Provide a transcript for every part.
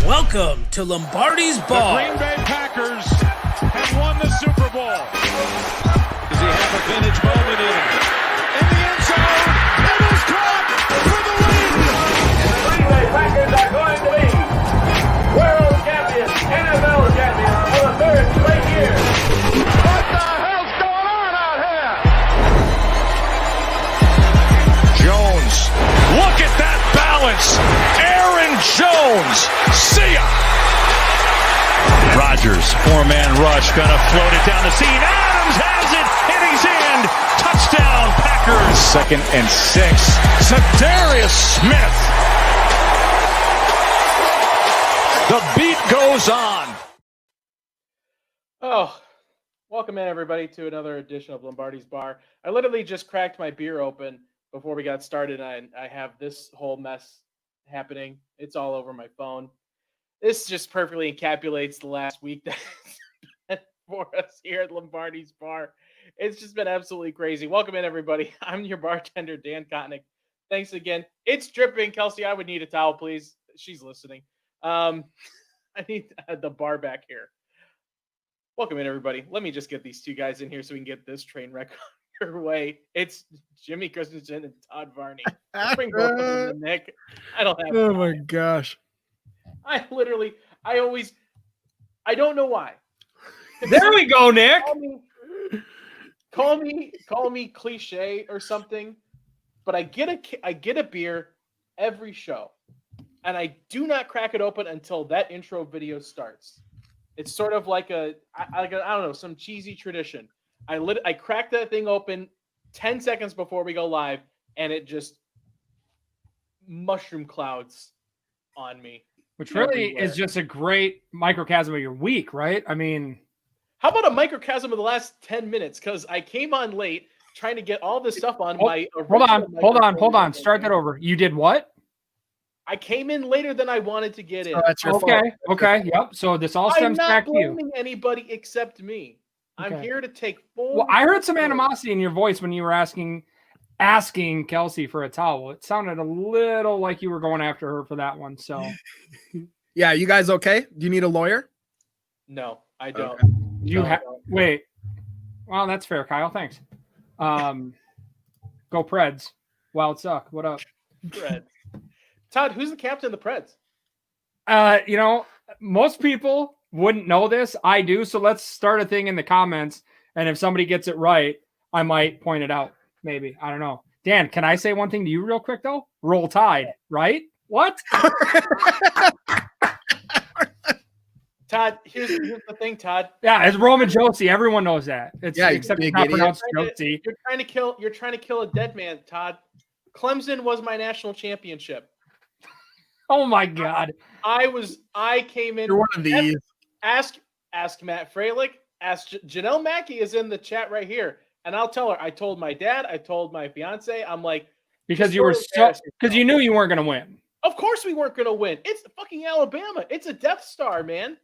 Welcome to Lombardi's Bar. The Green Bay Packers have won the Super Bowl. Does he have a vintage moment in it? In the end zone, it is caught for the win. The Green Bay Packers are going to be world champions, NFL champions for the third straight year. What the hell's going on out here? Jones, look at that balance. Aaron Jones, see ya. Rodgers, four-man rush, gonna float it down the seam. Adams has it, and he's in. Touchdown, Packers. 2nd and 6. Zadarius Smith. The beat goes on. Oh, welcome in everybody to another edition of Lombardi's Bar. I literally just cracked my beer open before we got started, and I have this whole mess happening. It's all over my phone. This just perfectly encapsulates the last week that's been for us here at Lombardi's Bar. It's just been absolutely crazy. Welcome in, everybody. I'm your bartender, Dan Kotnick. Thanks again. It's dripping. Kelsey, I would need a towel, please. She's listening. I need the bar back here. Welcome in, everybody. Let me just get these two guys in here so we can get this train wreck on your way. It's Jimmy Christensen and Todd Varney. Bring both of them in, Nick. I don't have Oh, my gosh. I don't know why. There we go, Nick. Call me cliche or something, but I get a beer every show, and I do not crack it open until that intro video starts. It's sort of like I don't know, some cheesy tradition. I crack that thing open 10 seconds before we go live, and it just mushroom clouds on me. Which really everywhere. is just a great microcosm of your week, right? I mean, how about a microcosm of the last 10 minutes? Because I came on late trying to get all this stuff on my. Hold on. Start that over. You did what? I came in later than I wanted to get in. Oh, that's your fault. Okay. Yep. So this all stems back to you. I'm not blaming anybody except me. Okay. I'm here to take full. Well, I heard some animosity in your voice when you were asking Kelsey for a towel. It sounded a little like you were going after her for that one. So, yeah, you guys okay? Do you need a lawyer? No, I don't. Okay. Wait. Well, that's fair, Kyle. Thanks. Go Preds. Wild suck. What up? Preds. Todd, who's the captain of the Preds? Most people wouldn't know this. I do. So let's start a thing in the comments. And if somebody gets it right, I might point it out. Maybe. I don't know. Dan, can I say one thing to you real quick, though? Roll Tide, right? What? Todd, here's the thing, Todd. Yeah, it's Roman Josie. Everyone knows that. Except it's not pronounced Josie. You're trying to kill a dead man, Todd. Clemson was my national championship. Oh my God. I came in. You're one of these. Ask Matt Freilich. Ask Janelle Mackey is in the chat right here. And I'll tell her, I told my dad, I told my fiance, I'm like, because you knew you weren't going to win. Of course we weren't going to win. It's fucking Alabama. It's a Death Star, man.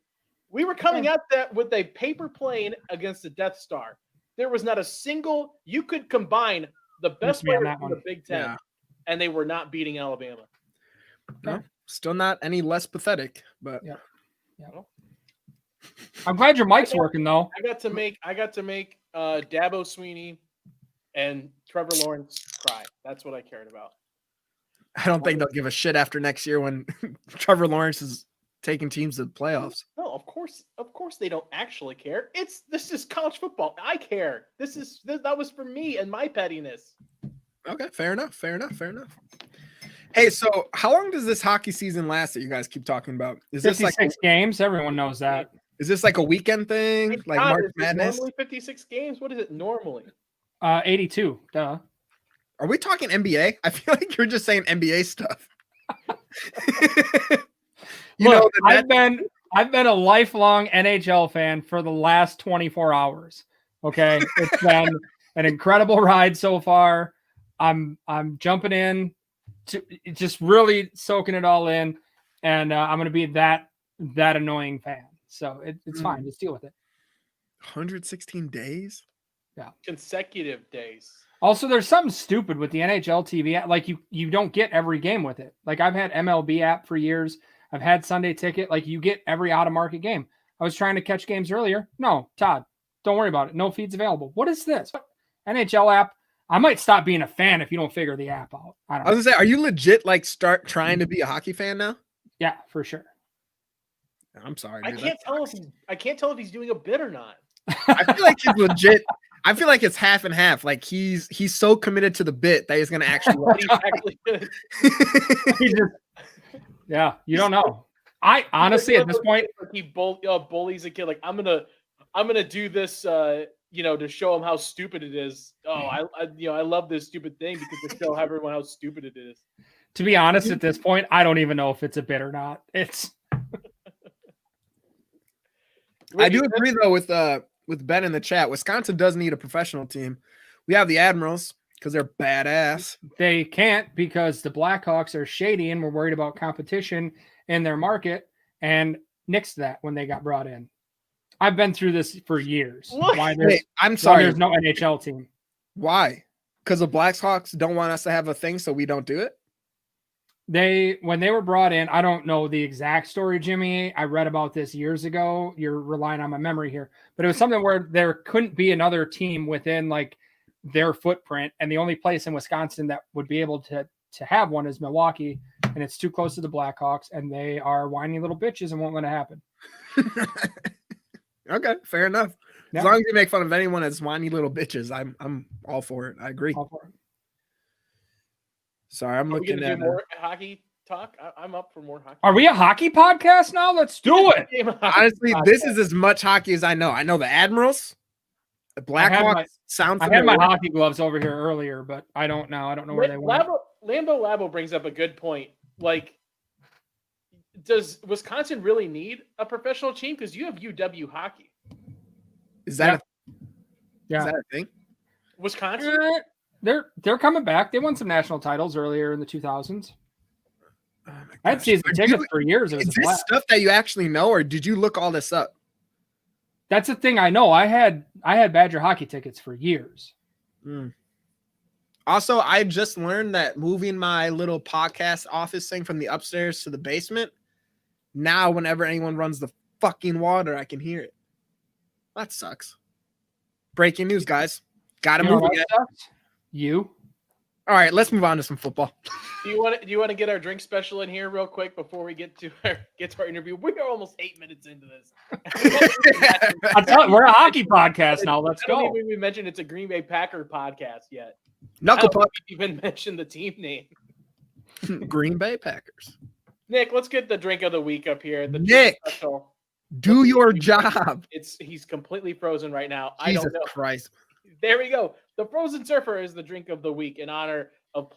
We were coming out that with a paper plane against the Death Star. There was not a single, you could combine the best players in the Big Ten, and they were not beating Alabama. No, still not any less pathetic, but yeah. I'm glad your mic's working though. I got to make Dabo Sweeney and Trevor Lawrence cry. That's what I cared about. I don't think they'll give a shit after next year when Trevor Lawrence is taking teams to the playoffs. No, of course they don't actually care. This is college football. I care. That was for me and my pettiness. Okay, fair enough. Hey, so how long does this hockey season last that you guys keep talking about? Is this 56 games? Everyone knows that. Is this like a weekend thing? Like March Madness? Normally 56 games? What is it normally? 82. Duh. Are we talking NBA? I feel like you're just saying NBA stuff. Look, I've been a lifelong NHL fan for the last 24 hours. Okay. It's been an incredible ride so far. I'm jumping in to just really soaking it all in. And I'm going to be that annoying fan. So it's fine. Just deal with it. 116 days? Yeah. Consecutive days. Also, there's something stupid with the NHL TV. Like you don't get every game with it. Like I've had MLB app for years. I've had Sunday ticket. Like you get every out of market game. I was trying to catch games earlier. No, Todd, don't worry about it. No feeds available. What is this? NHL app. I might stop being a fan if you don't figure the app out. I don't know. I was gonna say, are you legit like start trying to be a hockey fan now? Yeah, for sure. I'm sorry. I Dude, can't tell if he's doing a bit or not. I feel like he's legit. I feel like it's half and half. Like he's so committed to the bit that he's gonna actually watch. He's actually good. Yeah, you don't know. I honestly at this point he bullies a kid. Like I'm gonna do this. To show him how stupid it is. Oh, I love this stupid thing because to show everyone how stupid it is. To be honest, at this point, I don't even know if it's a bit or not. It's. I do agree though with Ben in the chat. Wisconsin does need a professional team. We have the Admirals because they're badass. They can't because the Blackhawks are shady and we're worried about competition in their market and nixed that when they got brought in. I've been through this for years. I'm sorry. There's no NHL team. Why? Because the Blackhawks don't want us to have a thing, so we don't do it? When they were brought in, I don't know the exact story, Jimmy. I read about this years ago. You're relying on my memory here. But it was something where there couldn't be another team within like their footprint. And the only place in Wisconsin that would be able to have one is Milwaukee. And it's too close to the Blackhawks. And they are whiny little bitches and won't let it happen. Okay, fair enough. Yeah. As long as you make fun of anyone as whiny little bitches, I'm all for it. I agree. All for it. Sorry, I'm looking at more hockey talk. I'm up for more hockey. Are we a hockey podcast now? Let's do it. Honestly, this is as much hockey as I know. I know the Admirals, the Blackhawks. I had my hockey gloves over here earlier, but I don't know. I don't know where they went. Lambo Labo brings up a good point. Like, does Wisconsin really need a professional team? Because you have UW hockey. Is that a thing? Wisconsin? They're coming back. They won some national titles earlier in the 2000s. I had season tickets for years. Is this stuff that you actually know, or did you look all this up? That's the thing I know. I had Badger hockey tickets for years. Also, I just learned that moving my little podcast office thing from the upstairs to the basement, now whenever anyone runs the fucking water, I can hear it. That sucks. Breaking news, guys. Gotta move again. You. All right, let's move on to some football. Do you want to get our drink special in here real quick before we get to our interview? We are almost 8 minutes into this. We're a hockey podcast now. Let's go. I don't even mention it's a Green Bay Packer podcast yet. Knuckle puck. Even mention the team name. Green Bay Packers. Nick, let's get the drink of the week up here. The Nick, special. do your job. He's completely frozen right now. Jesus I don't know. Christ. There we go. The Frozen Surfer is the drink of the week in honor of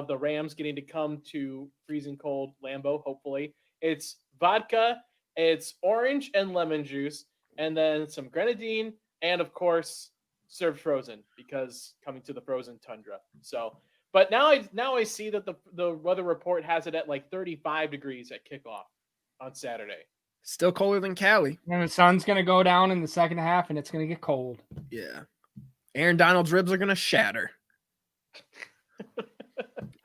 the Rams getting to come to freezing cold Lambeau, hopefully. It's vodka, it's orange and lemon juice, and then some grenadine, and of course, served frozen because coming to the frozen tundra. So, but now I see that the weather report has it at like 35 degrees at kickoff on Saturday. Still colder than Cali. And the sun's going to go down in the second half, and it's going to get cold. Yeah. Aaron Donald's ribs are going to shatter.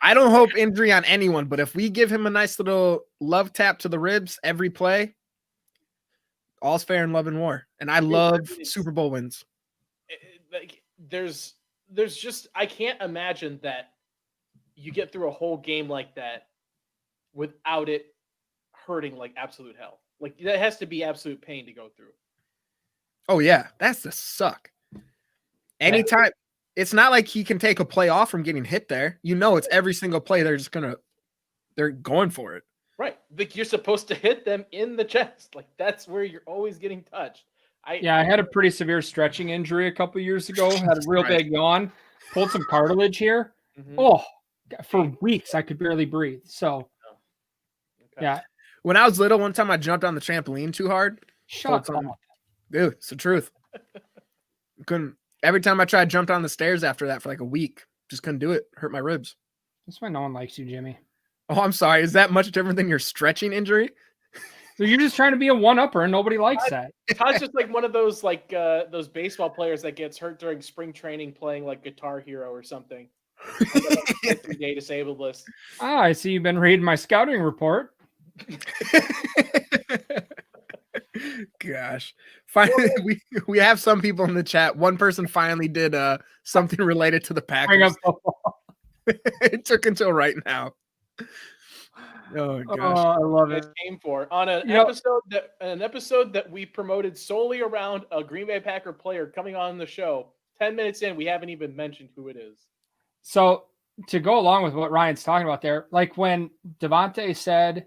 I don't hope injury on anyone, but if we give him a nice little love tap to the ribs every play, all's fair in love and war. And I love Super Bowl wins. Like there's just, I can't imagine that you get through a whole game like that without it hurting like absolute hell. Like that has to be absolute pain to go through. Oh yeah, that's the suck. Anytime, it's not like he can take a play off from getting hit there. You know, it's every single play. They're going for it. Right. Like you're supposed to hit them in the chest. Like that's where you're always getting touched. I had a pretty severe stretching injury a couple years ago. Had a real big yawn. Pulled some cartilage here. Mm-hmm. Oh, for weeks I could barely breathe. So, okay. Yeah. When I was little, one time I jumped on the trampoline too hard. Shut up. Dude, it's the truth. Couldn't. Every time I tried, jumped on the stairs after that for like a week. Just couldn't do it. Hurt my ribs. That's why no one likes you, Jimmy. Oh, I'm sorry. Is that much different than your stretching injury? So you're just trying to be a one-upper, and nobody likes that. Todd's just like one of those those baseball players that gets hurt during spring training playing like Guitar Hero or something. Day disabled list. I see you've been reading my scouting report. Gosh, finally, we have some people in the chat. One person finally did something related to the Bring up Packers. football. It took until right now. Oh Oh, gosh. I love You it. guys came for on an You know- episode that we promoted solely around a Green Bay Packer player coming on the show. 10 minutes in, we haven't even mentioned who it is. So to go along with what Ryan's talking about there, like when Devontae said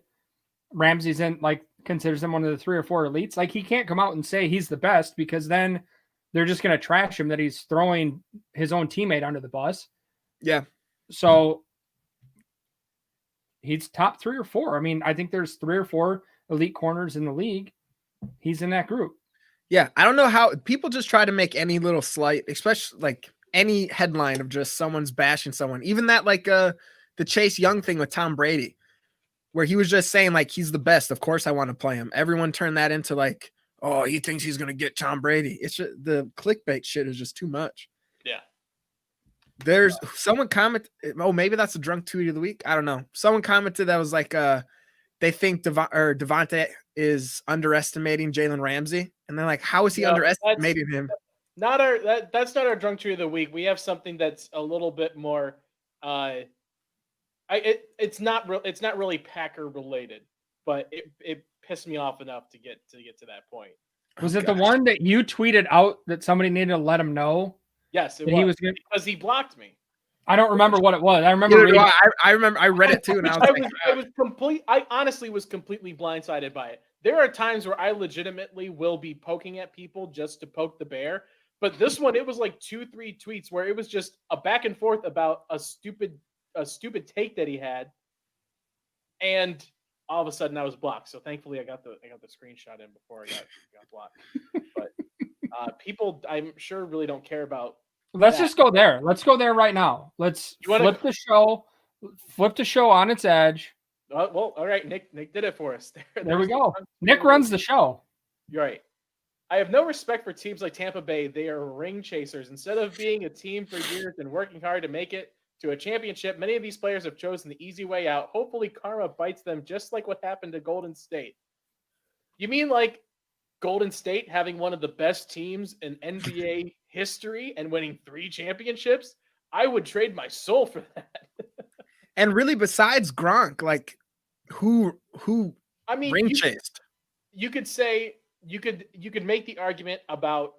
Ramsey's in, like considers him one of the 3 or 4 elites, like he can't come out and say he's the best because then they're just going to trash him that he's throwing his own teammate under the bus. Yeah. So he's top 3 or 4. I mean, I think there's 3 or 4 elite corners in the league. He's in that group. Yeah, I don't know how people just try to make any little slight, especially like any headline of just someone's bashing someone. Even that like the Chase Young thing with Tom Brady, where he was just saying like he's the best. Of course I want to play him. Everyone turned that into like, oh, he thinks he's gonna get Tom Brady. It's just, the clickbait shit is just too much. Yeah. There's someone commented, oh, maybe that's a drunk tweet of the week. I don't know. Someone commented that was like they think Devontae is underestimating Jalen Ramsey. And they're like, how is he underestimating him? That's not our drunk tweet of the week. We have something that's a little bit more it's not really Packer related, but it pissed me off enough to get to that point. Was it the one that you tweeted out that somebody needed to let him know? Yes, he was good because he blocked me. I don't remember what it was. I remember reading. I remember I read it too, and I honestly was completely blindsided by it. There are times where I legitimately will be poking at people just to poke the bear, but this one, it was like 2-3 tweets where it was just a back and forth about a stupid take that he had, and all of a sudden I was blocked. So thankfully I got the screenshot in before I got blocked. But people, I'm sure, really don't care about. Let's just go there. Let's go there right now. Let's flip the show on its edge. Well, all right. Nick did it for us. There we go. Nick runs the show. You're right. I have no respect for teams like Tampa Bay. They are ring chasers. Instead of being a team for years and working hard to make it to a championship, many of these players have chosen the easy way out. Hopefully karma bites them, just like what happened to Golden State. You mean like Golden State having one of the best teams in NBA history and winning 3 championships? I would trade my soul for that. And really, besides Gronk, like who ring chased? You could say you could make the argument about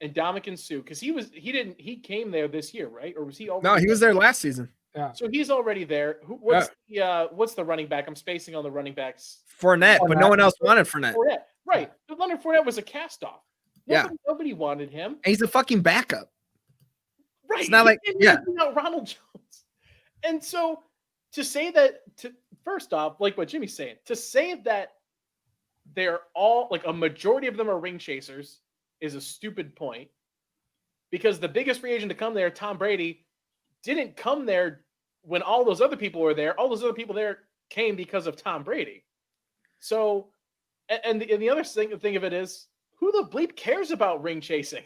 Ndamukong Suh because he came there this year, right? Or was he already? No, he was there last season. Yeah. So he's already there. What's the running back? I'm spacing on the running backs. Fournette, but no one else wanted Fournette. Right. But Leonard Fournette was a cast-off. Yeah. Nobody wanted him. And he's a fucking backup. Right. It's not like Ronald Jones. And so to say that, first off, like what Jimmy's saying, to say that they're all like a majority of them are ring chasers is a stupid point, because the biggest free agent to come there, Tom Brady, didn't come there when all those other people were there. All those other people there came because of Tom Brady. So, and the other thing of it is, who the bleep cares about ring chasing?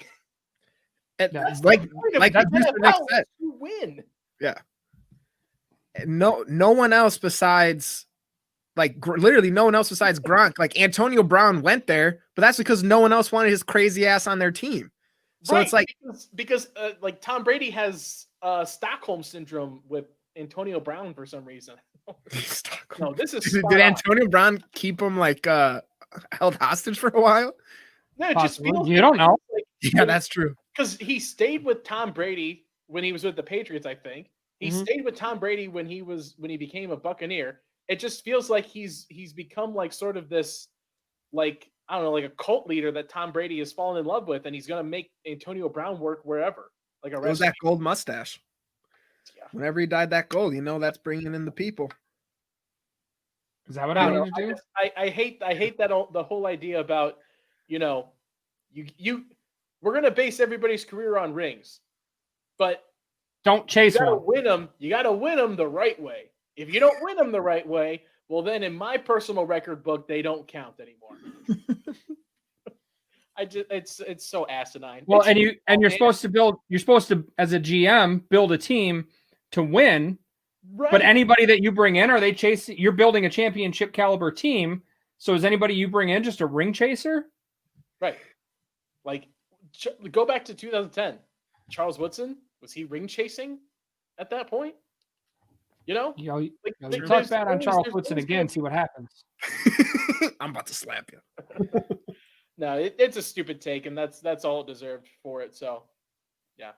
Like the next set. You win. Yeah. No one else besides, like, literally no one else besides Gronk. Like, Antonio Brown went there, but that's because no one else wanted his crazy ass on their team. So it's like because like Tom Brady has Stockholm syndrome with Antonio Brown for some reason. No, this is did Antonio Brown keep him like held hostage for a while? No, it just feels you don't know. like, Yeah, that's true. Because he stayed with Tom Brady when he was with the Patriots, I think. He stayed with Tom Brady when he became a Buccaneer. It just feels like he's become like sort of this, like, I don't know, like a cult leader that Tom Brady has fallen in love with, and he's gonna make Antonio Brown work wherever. Like it was that gold mustache. Yeah. Whenever he dyed that gold, that's bringing in the people. Is that what I need to do? I hate that the whole idea about, we're gonna base everybody's career on rings, but don't chase you gotta one. win them. You gotta win them the right way. If you don't win them the right way, well, then in my personal record book, they don't count anymore. It's so asinine. Well, you're supposed to as a GM, build a team to win, Right. But anybody that you bring in, are they chasing? You're building a championship caliber team. So is anybody you bring in just a ring chaser? Right. Like, go back to 2010. Charles Woodson, was he ring chasing at that point? Talk bad on Charles Woodson again. See what happens. I'm about to slap you. No, it's a stupid take, and that's all it deserved for it. So, yeah.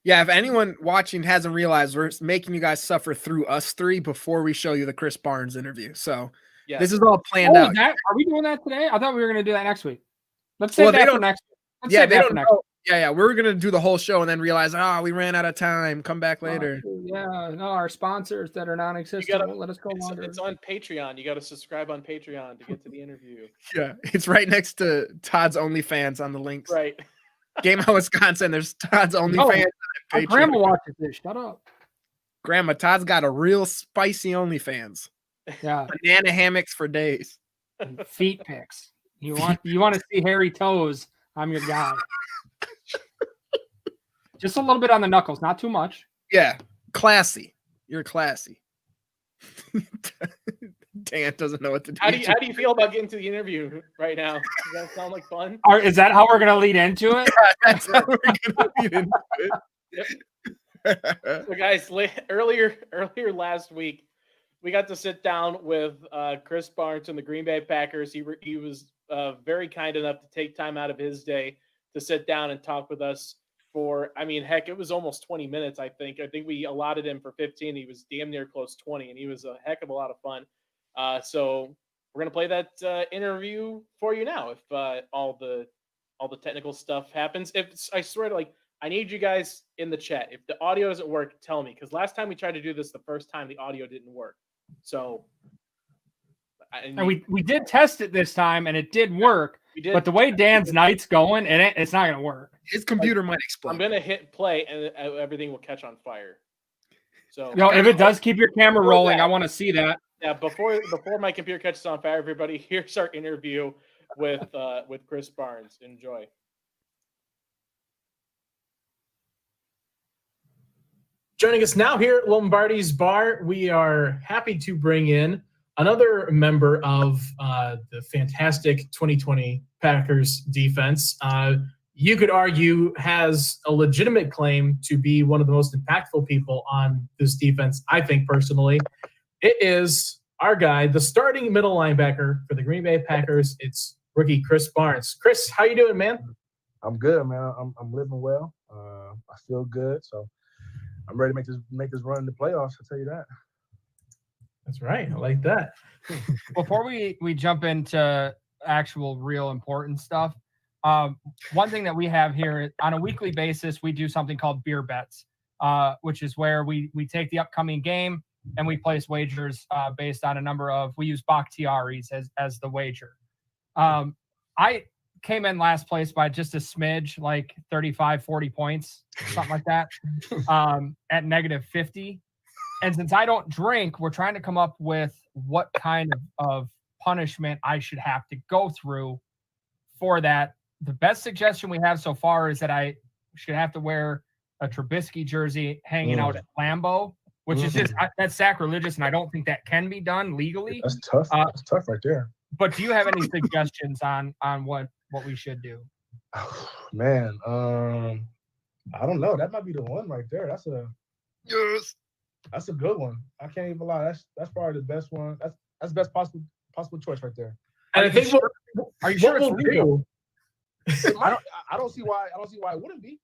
Yeah, if anyone watching hasn't realized, we're making you guys suffer through us three before we show you the Krys Barnes interview. So this is all planned out. Are we doing that today? I thought we were going to do that next week. Let's save that for next week. They don't know. Yeah, we're going to do the whole show and then realize, we ran out of time. Come back later. Our sponsors that are non-existent won't let us go longer. It's on Patreon. You got to subscribe on Patreon to get to the interview. Yeah, it's right next to Todd's OnlyFans on the links. Right. Game Out Wisconsin, there's Todd's OnlyFans. My grandma watches this. Shut up. Grandma, Todd's got a real spicy OnlyFans. Yeah. Banana hammocks for days. Feet pics. You want to see hairy toes, I'm your guy. Just a little bit on the knuckles, not too much. Yeah. Classy. You're classy. Dan doesn't know what to do. How do you feel about getting to the interview right now? Does that sound like fun? Is that how we're going to lead into it? Yeah, that's how we're going to lead into it. Yep. So guys, earlier last week, we got to sit down with Krys Barnes from the Green Bay Packers. He was very kind enough to take time out of his day to sit down and talk with us for, it was almost 20 minutes, I think. I think we allotted him for 15. He was damn near close 20, and he was a heck of a lot of fun. So we're going to play that interview for you now if all the technical stuff happens. I swear to I need you guys in the chat. If the audio doesn't work, tell me, because last time we tried to do this, the first time the audio didn't work. So, and we did test it this time, and it did work. We did, but the way Dan's night's going, and it's not going to work. His computer might explode. I'm going to hit play, and everything will catch on fire. So, if it does, keep your camera rolling. I want to see that. Yeah, before my computer catches on fire, everybody, here's our interview with Krys Barnes. Enjoy. Joining us now here at Lombardi's Bar, we are happy to bring in another member of the fantastic 2020 Packers defense. You could argue has a legitimate claim to be one of the most impactful people on this defense, I think personally. It is our guy, the starting middle linebacker for the Green Bay Packers. It's rookie Krys Barnes. Krys, how you doing, man? I'm good, man. I'm living well. I feel good, so I'm ready to make this run in the playoffs. I'll tell you that. That's right. I like that. Before we jump into actual real important stuff, one thing that we have here on a weekly basis, we do something called beer bets, which is where we take the upcoming game and we place wagers based on a number of, we use Bakhtiari's as the wager. I came in last place by just a smidge, like 35, 40 points, something like that, at -50. And since I don't drink, we're trying to come up with what kind of punishment I should have to go through for that. The best suggestion we have so far is that I should have to wear a Trubisky jersey hanging out at Lambeau, which is just that's sacrilegious, and I don't think that can be done legally. That's tough. That's tough right there. But do you have any suggestions on what we should do? Man, I don't know. That might be the one right there. That's a good one. I can't even lie. That's probably the best one. That's the best possible choice right there. And I think are you sure it's legal? I don't see why it wouldn't be.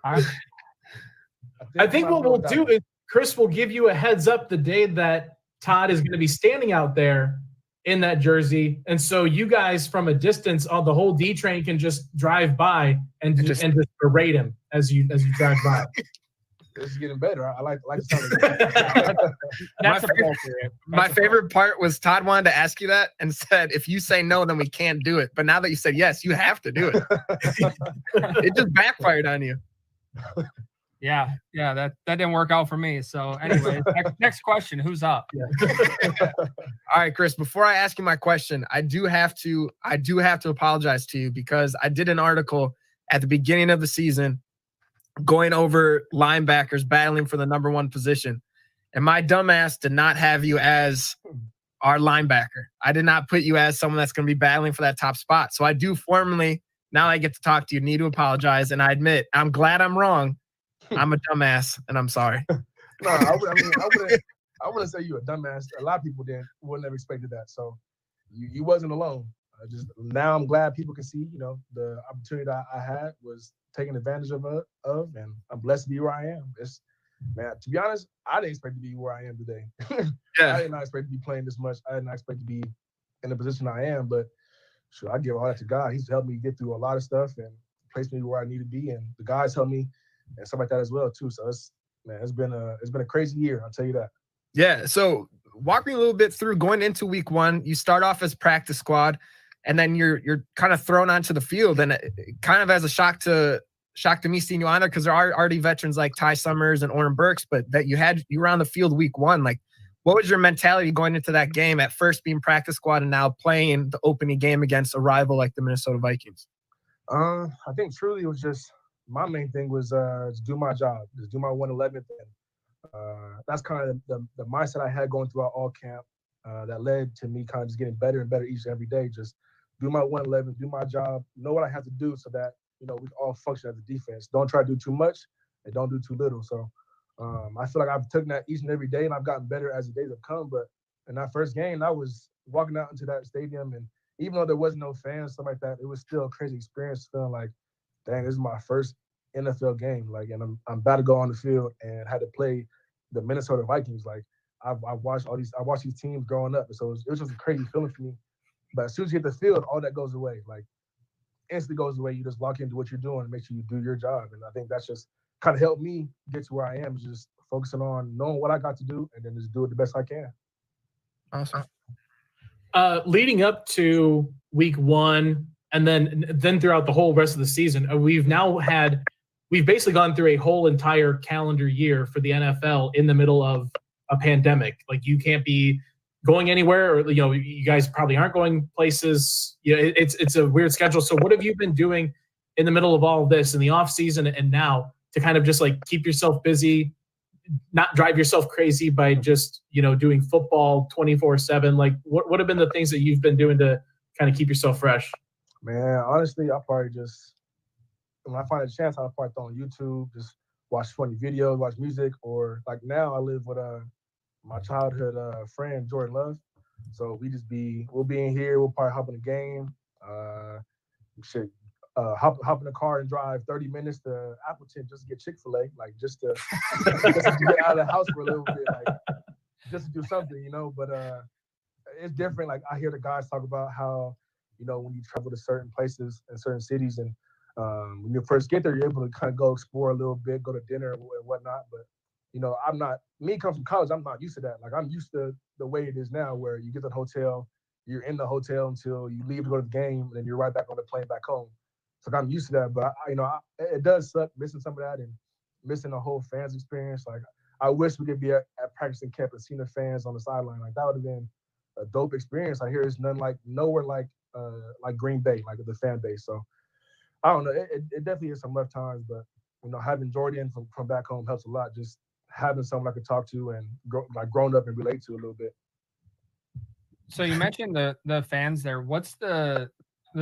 I think what we'll do is Krys will give you a heads up the day that Todd is going to be standing out there in that jersey, and so you guys from a distance, the whole D train can just drive by and just berate him as you drive by. This is getting better. I like the My favorite part was Todd wanted to ask you that and said, if you say no, then we can't do it. But now that you said yes, you have to do it. It just backfired on you. Yeah, that didn't work out for me. So anyway, next question, who's up? Yeah. All right, Krys, before I ask you my question, I do have to apologize to you because I did an article at the beginning of the season going over linebackers battling for the number one position. and my dumbass did not have you as our linebacker. I did not put you as someone that's going to be battling for that top spot. So I do formally, now I get to talk to you, need to apologize, and I admit, I'm glad I'm wrong. I'm a dumbass, and I'm sorry. No, I wouldn't say you're a dumbass. A lot of people wouldn't have expected that. So you wasn't alone. Just now, I'm glad people can see, the opportunity that I had was taken advantage of, and I'm blessed to be where I am. Man, to be honest, I didn't expect to be where I am today. Yeah. I did not expect to be playing this much. I did not expect to be in the position I am, but sure, I give all that to God. He's helped me get through a lot of stuff and placed me where I need to be, and the guys helped me and stuff like that as well too. So it's been a crazy year. I'll tell you that. Yeah. So walk me a little bit through going into week 1. You start off as practice squad, and then you're kind of thrown onto the field, and kind of as a shock to me seeing you on there, because there are already veterans like Ty Summers and Oren Burks, but that you were on the field week 1. Like, what was your mentality going into that game, at first being practice squad and now playing the opening game against a rival like the Minnesota Vikings? I think truly it was just, my main thing was to do my job, just do my 111th. And that's kind of the mindset I had going throughout all camp, that led to me kind of just getting better and better each and every day. Just do my 111, do my job, know what I have to do so that, we all function as a defense. Don't try to do too much and don't do too little. So I feel like I've taken that each and every day, and I've gotten better as the days have come. But in that first game, I was walking out into that stadium, and even though there wasn't no fans, stuff like that, it was still a crazy experience, feeling like, dang, this is my first NFL game. Like, and I'm about to go on the field and had to play the Minnesota Vikings. Like, I've watched these teams growing up, and so it was just a crazy feeling for me. But as soon as you hit the field, all that goes away. Like, instantly goes away. You just lock into what you're doing and make sure you do your job. And I think that's just kind of helped me get to where I am, just focusing on knowing what I got to do and then just do it the best I can. Awesome. Leading up to week 1 and then throughout the whole rest of the season, we've basically gone through a whole entire calendar year for the NFL in the middle of a pandemic. Like, you can't be going anywhere, or you guys probably aren't going places. It's a weird schedule. So what have you been doing in the middle of all of this in the off season and now to kind of just like keep yourself busy, not drive yourself crazy by just doing football 24/7? Like, what have been the things that you've been doing to kind of keep yourself fresh? Man, honestly, I'll probably just, when I find a chance, I'll probably throw on YouTube, just watch funny videos, watch music, or like now I live with my childhood friend Jordan Love. So we'll be in here, we'll probably hop in the game, hop in the car and drive 30 minutes to Appleton just to get Chick-fil-A, like just to get out of the house for a little bit, like just to do something, But it's different. Like, I hear the guys talk about how, when you travel to certain places and certain cities, and when you first get there, you're able to kind of go explore a little bit, go to dinner and whatnot. But I'm not, me coming from college, I'm not used to that. Like, I'm used to the way it is now, where you get to the hotel, you're in the hotel until you leave to go to the game, and then you're right back on the plane back home. So I'm used to that. But it does suck missing some of that and missing the whole fans experience. Like, I wish we could be at practicing camp and seeing the fans on the sideline. Like, that would have been a dope experience. I hear it's nowhere like Green Bay, like the fan base. So I don't know. It definitely is some rough times, but having Jordan from back home helps a lot. Just having someone I could talk to and grown up and relate to a little bit. So you mentioned the fans there. What's the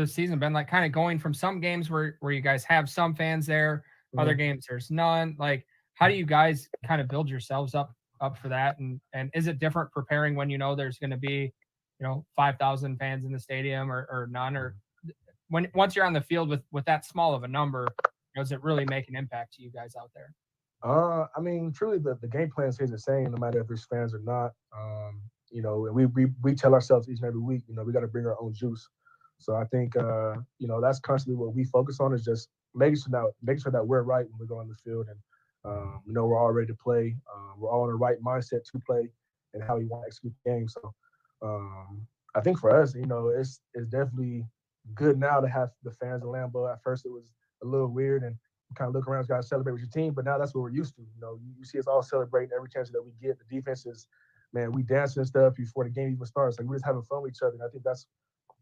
season been like, kind of going from some games where you guys have some fans there, other games there's none? Like, how do you guys kind of build yourselves up for that? And is it different preparing when there's going to be 5,000 fans in the stadium or none? Or once you're on the field with that small of a number, does it really make an impact to you guys out there? I mean, truly, the game plan stays the same no matter if there's fans or not. We tell ourselves each and every week, we got to bring our own juice. So I think, that's constantly what we focus on, is just making sure that we're right when we go on the field, and we're all ready to play. We're all in the right mindset to play and how we want to execute the game. So I think for us, it's definitely good now to have the fans in Lambeau. At first, it was a little weird, and you kind of look around, you got to celebrate with your team, but now that's what we're used to. You see us all celebrating every chance that we get. The defense is, man, we dancing and stuff before the game even starts. Like, we're just having fun with each other, and I think that's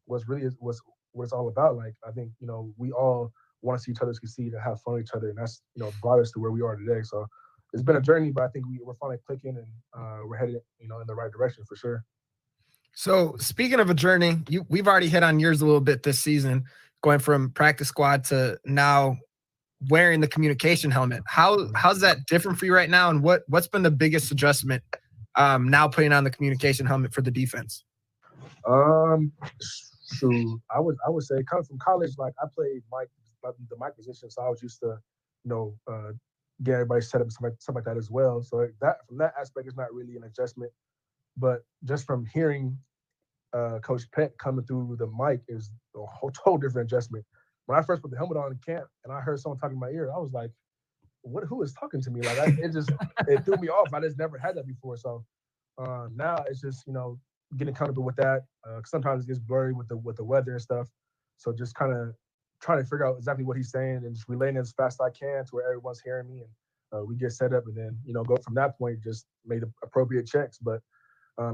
what it's all about. Like, I think, we all want to see each other succeed and have fun with each other, and that's, brought us to where we are today. So it's been a journey, but I think we're finally clicking and we're headed, in the right direction for sure. So speaking of a journey, we've already hit on yours a little bit this season, going from practice squad to now wearing the communication helmet. How's that different for you right now, and what's been the biggest adjustment now putting on the communication helmet for the defense? Shoot, I would say coming from college, like I played the mic position, so I was used to, get everybody set up and stuff like that as well. So that from that aspect is not really an adjustment, but just from hearing Coach Pett coming through the mic is a whole different adjustment. When I first put the helmet on in camp and I heard someone talking in my ear, I was like, who is talking to me? Like it threw me off. I just never had that before. So now it's just, getting comfortable with that. Sometimes it gets blurry with the weather and stuff. So just kind of trying to figure out exactly what he's saying and just relaying as fast as I can to where everyone's hearing me, and we get set up, and then go from that point. Just make the appropriate checks. But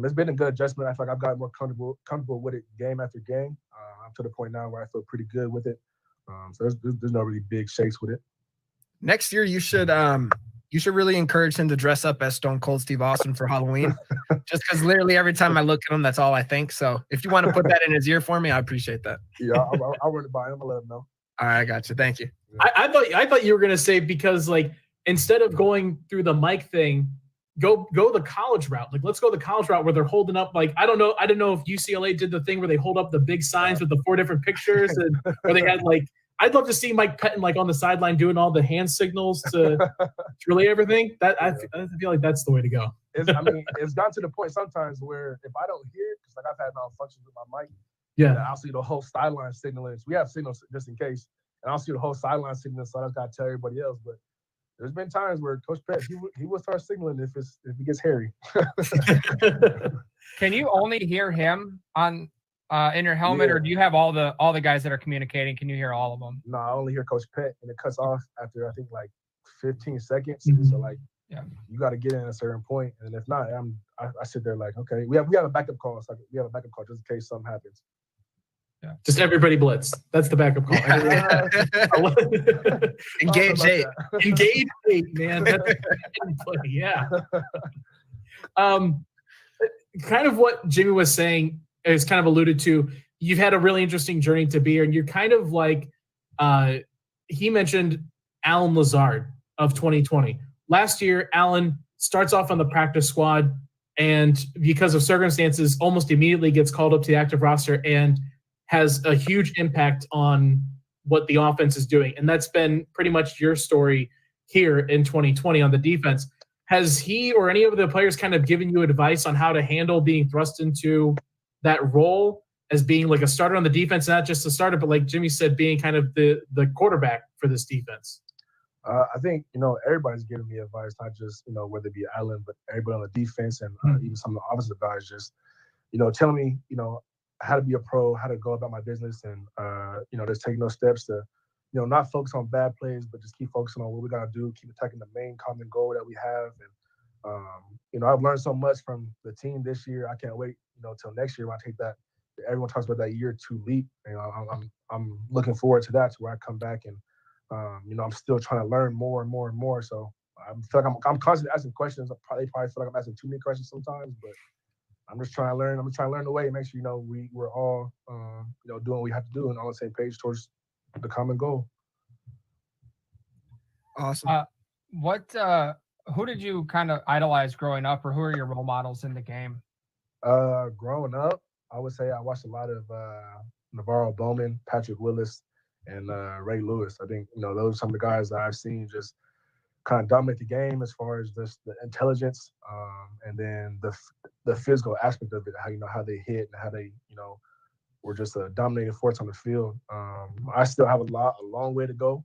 it's been a good adjustment. I feel like I've gotten more comfortable with it game after game. I'm to the point now where I feel pretty good with it. So there's no really big shakes with it. Next year, you should really encourage him to dress up as Stone Cold Steve Austin for Halloween. Just because literally every time I look at him, that's all I think. So if you want to put that in his ear for me, I appreciate that. Yeah, I'll run it by him. I'll let him know. All right, I got you. Thank you. I thought you were gonna say, because like instead of going through the mic thing, go the college route. Like let's go the college route where they're holding up, like I don't know if UCLA did the thing where they hold up the big signs with the 4 different pictures, and where they had like, I'd love to see Mike Pettin like on the sideline doing all the hand signals to relay everything. I feel like that's the way to go. It's gotten to the point sometimes where if I don't hear it, because like I've had malfunctions with my mic, yeah, I'll see the whole sideline signaling. So we have signals just in case, and I'll see the whole sideline signaling, so I just gotta tell everybody else. But there's been times where Coach Pett he will start signaling if it gets hairy. Can you only hear him on? In your helmet, or do you have all the guys that are communicating? Can you hear all of them? No, I only hear Coach Pett, and it cuts off after I think like 15 seconds. Mm-hmm. So like, you got to get in at a certain point, and if not, I sit there like, okay, we have a backup call. So we have a backup call just in case something happens. Yeah, just everybody blitz. That's the backup call. Engage 8. Engage 8, man. That's yeah. Kind of what Jimmy was saying is kind of alluded to. You've had a really interesting journey to be here, and you're kind of like he mentioned Alan Lazard of 2020. Last year, Alan starts off on the practice squad, and because of circumstances, almost immediately gets called up to the active roster and has a huge impact on what the offense is doing. And that's been pretty much your story here in 2020 on the defense. Has he or any of the players kind of given you advice on how to handle being thrust into that role as being like a starter on the defense, not just a starter, but like Jimmy said, being kind of the quarterback for this defense? I think, everybody's giving me advice, not just, whether it be Allen, but everybody on the defense and even some of the offensive guys just, telling me, how to be a pro, how to go about my business, and, just taking those steps to, not focus on bad plays, but just keep focusing on what we got to do, keep attacking the main common goal that we have. And, I've learned so much from the team this year. I can't wait, till next year when I take that. Everyone talks about that year 2 leap. I'm looking forward to that, to where I come back and, I'm still trying to learn more and more and more. So I feel like I'm constantly asking questions. They probably feel like I'm asking too many questions sometimes, but I'm just trying to learn. I'm just trying to learn the way and make sure, we're all, doing what we have to do and on the same page towards the common goal. Awesome. Who did you kind of idolize growing up, or who are your role models in the game? Growing up, I would say I watched a lot of Navarro Bowman, Patrick Willis, and Ray Lewis. I think, those are some of the guys that I've seen just kind of dominate the game as far as just the intelligence, and then the physical aspect of it, how they hit and how they, were just a dominating force on the field. I still have a long way to go,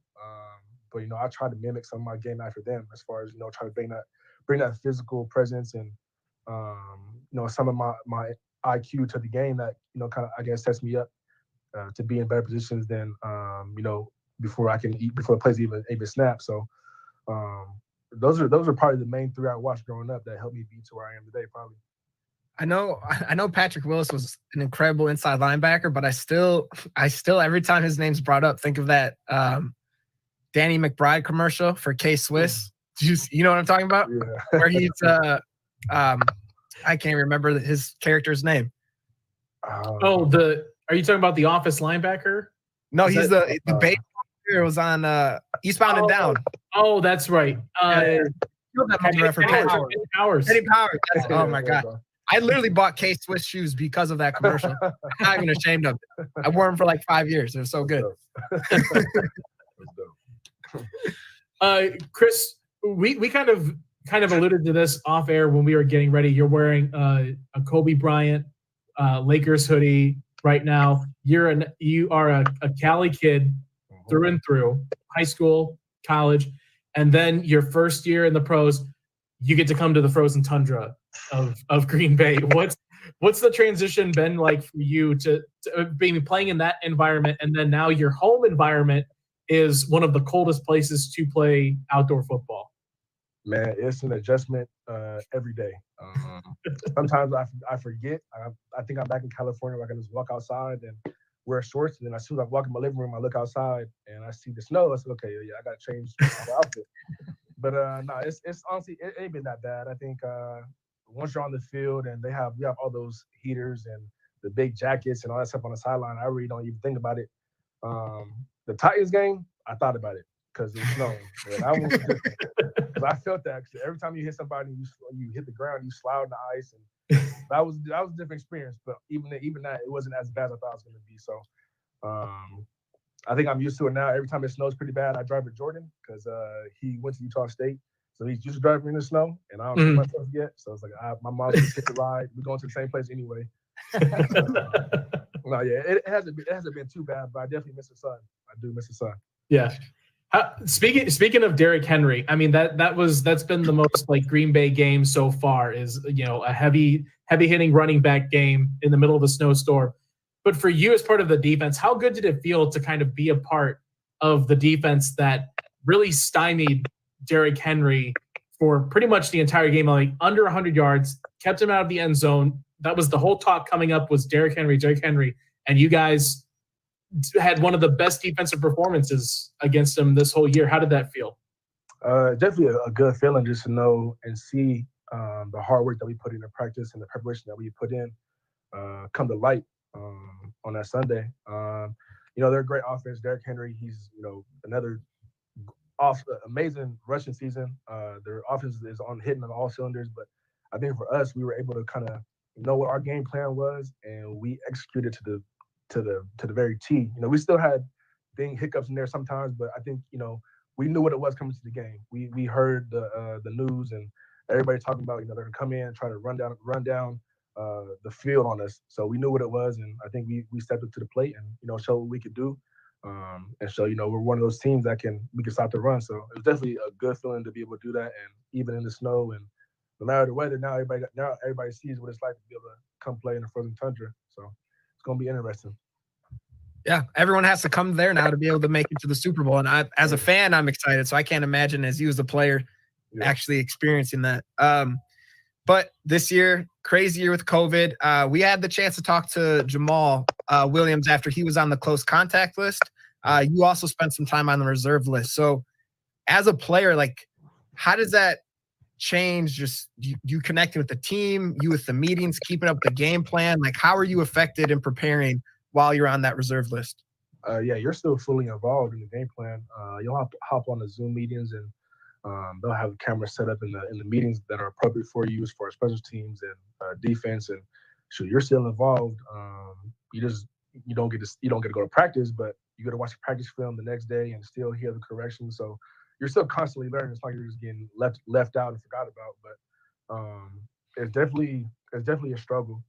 but I try to mimic some of my game after them as far as try to bring that physical presence and some of my IQ to the game that kind of, I guess, sets me up to be in better positions than before the plays even snap. So those are probably the main 3 I watched growing up that helped me be to where I am today, probably. I know Patrick Willis was an incredible inside linebacker, but I still every time his name's brought up, think of that Danny McBride commercial for K-Swiss You know what I'm talking about? Yeah. Where he's I can't remember his character's name. Are you talking about the Office linebacker? No, he's the base. It was on Eastbound and Down. Oh, that's right. Eddie Powers. Oh my god. I literally bought K-Swiss shoes because of that commercial. I'm not even ashamed of it. I wore them for like 5 years. They're so good. Krys, we kind of alluded to this off air when we were getting ready. You're wearing a Kobe Bryant Lakers hoodie right now. You are a Cali kid through and through, high school, college, and then your first year in the pros, you get to come to the frozen tundra of Green Bay. What's the transition been like for you to being playing in that environment, and then now your home environment is one of the coldest places to play outdoor football? Man, it's an adjustment every day. Sometimes I forget. I think I'm back in California where I can just walk outside and wear shorts, and then as soon as I walk in my living room, I look outside and I see the snow. I said, okay, yeah, I got to change my outfit. But no, it's honestly, it ain't been that bad. I think once you're on the field and we have all those heaters and the big jackets and all that stuff on the sideline, I really don't even think about it. The Titans game, I thought about it because it was snowing. And I I felt that because every time you hit somebody, you hit the ground, you slide in the ice, and that was a different experience. But even that, it wasn't as bad as I thought it was going to be. So I think I'm used to it now. Every time it snows pretty bad, I drive with Jordan because he went to Utah State. So he's used to driving in the snow, and I don't know myself yet. So it's like my mom's going to get the ride. We're going to the same place anyway. No, yeah, it hasn't been too bad, but I definitely miss the sun. I do miss the sun. Yeah. Speaking of Derrick Henry, I mean that's been the most like Green Bay game so far is a heavy hitting running back game in the middle of a snowstorm. But for you as part of the defense, how good did it feel to kind of be a part of the defense that really stymied Derrick Henry for pretty much the entire game, like under 100 yards, kept him out of the end zone? That was the whole talk coming up was Derrick Henry, and you guys had one of the best defensive performances against him this whole year. How did that feel? Definitely a good feeling just to know and see the hard work that we put into practice and the preparation that we put in come to light on that Sunday. They're a great offense. Derrick Henry, he's another amazing rushing season. Their offense is on hitting on all cylinders, but I think for us, we were able to kind of know what our game plan was, and we executed to the very T. We still had hiccups in there sometimes, but I think we knew what it was coming to the game. We heard the news and everybody talking about they're gonna come in and try to run down the field on us. So we knew what it was, and I think we stepped up to the plate and show what we could do, and show we're one of those teams that we can stop the run. So it was definitely a good feeling to be able to do that, and even in the snow and no matter the weather, now everybody sees what it's like to be able to come play in the frozen tundra. So it's gonna be interesting. Yeah, everyone has to come there now to be able to make it to the Super Bowl. And as a fan, I'm excited. So I can't imagine as you as a player actually experiencing that. But this year, crazy year with COVID. We had the chance to talk to Jamal Williams after he was on the close contact list. You also spent some time on the reserve list. So as a player, like, how does that change just you connecting with the team, you with the meetings, keeping up the game plan? Like, how are you affected in preparing while you're on that reserve list? Yeah, you're still fully involved in the game plan. You'll have to hop on the Zoom meetings, and they'll have cameras set up in the meetings that are appropriate for you as far as special teams and defense. And so you're still involved. You don't get to go to practice, but you get to watch the practice film the next day and still hear the corrections. So you're still constantly learning. It's like you're just getting left out and forgot about. But it's definitely a struggle.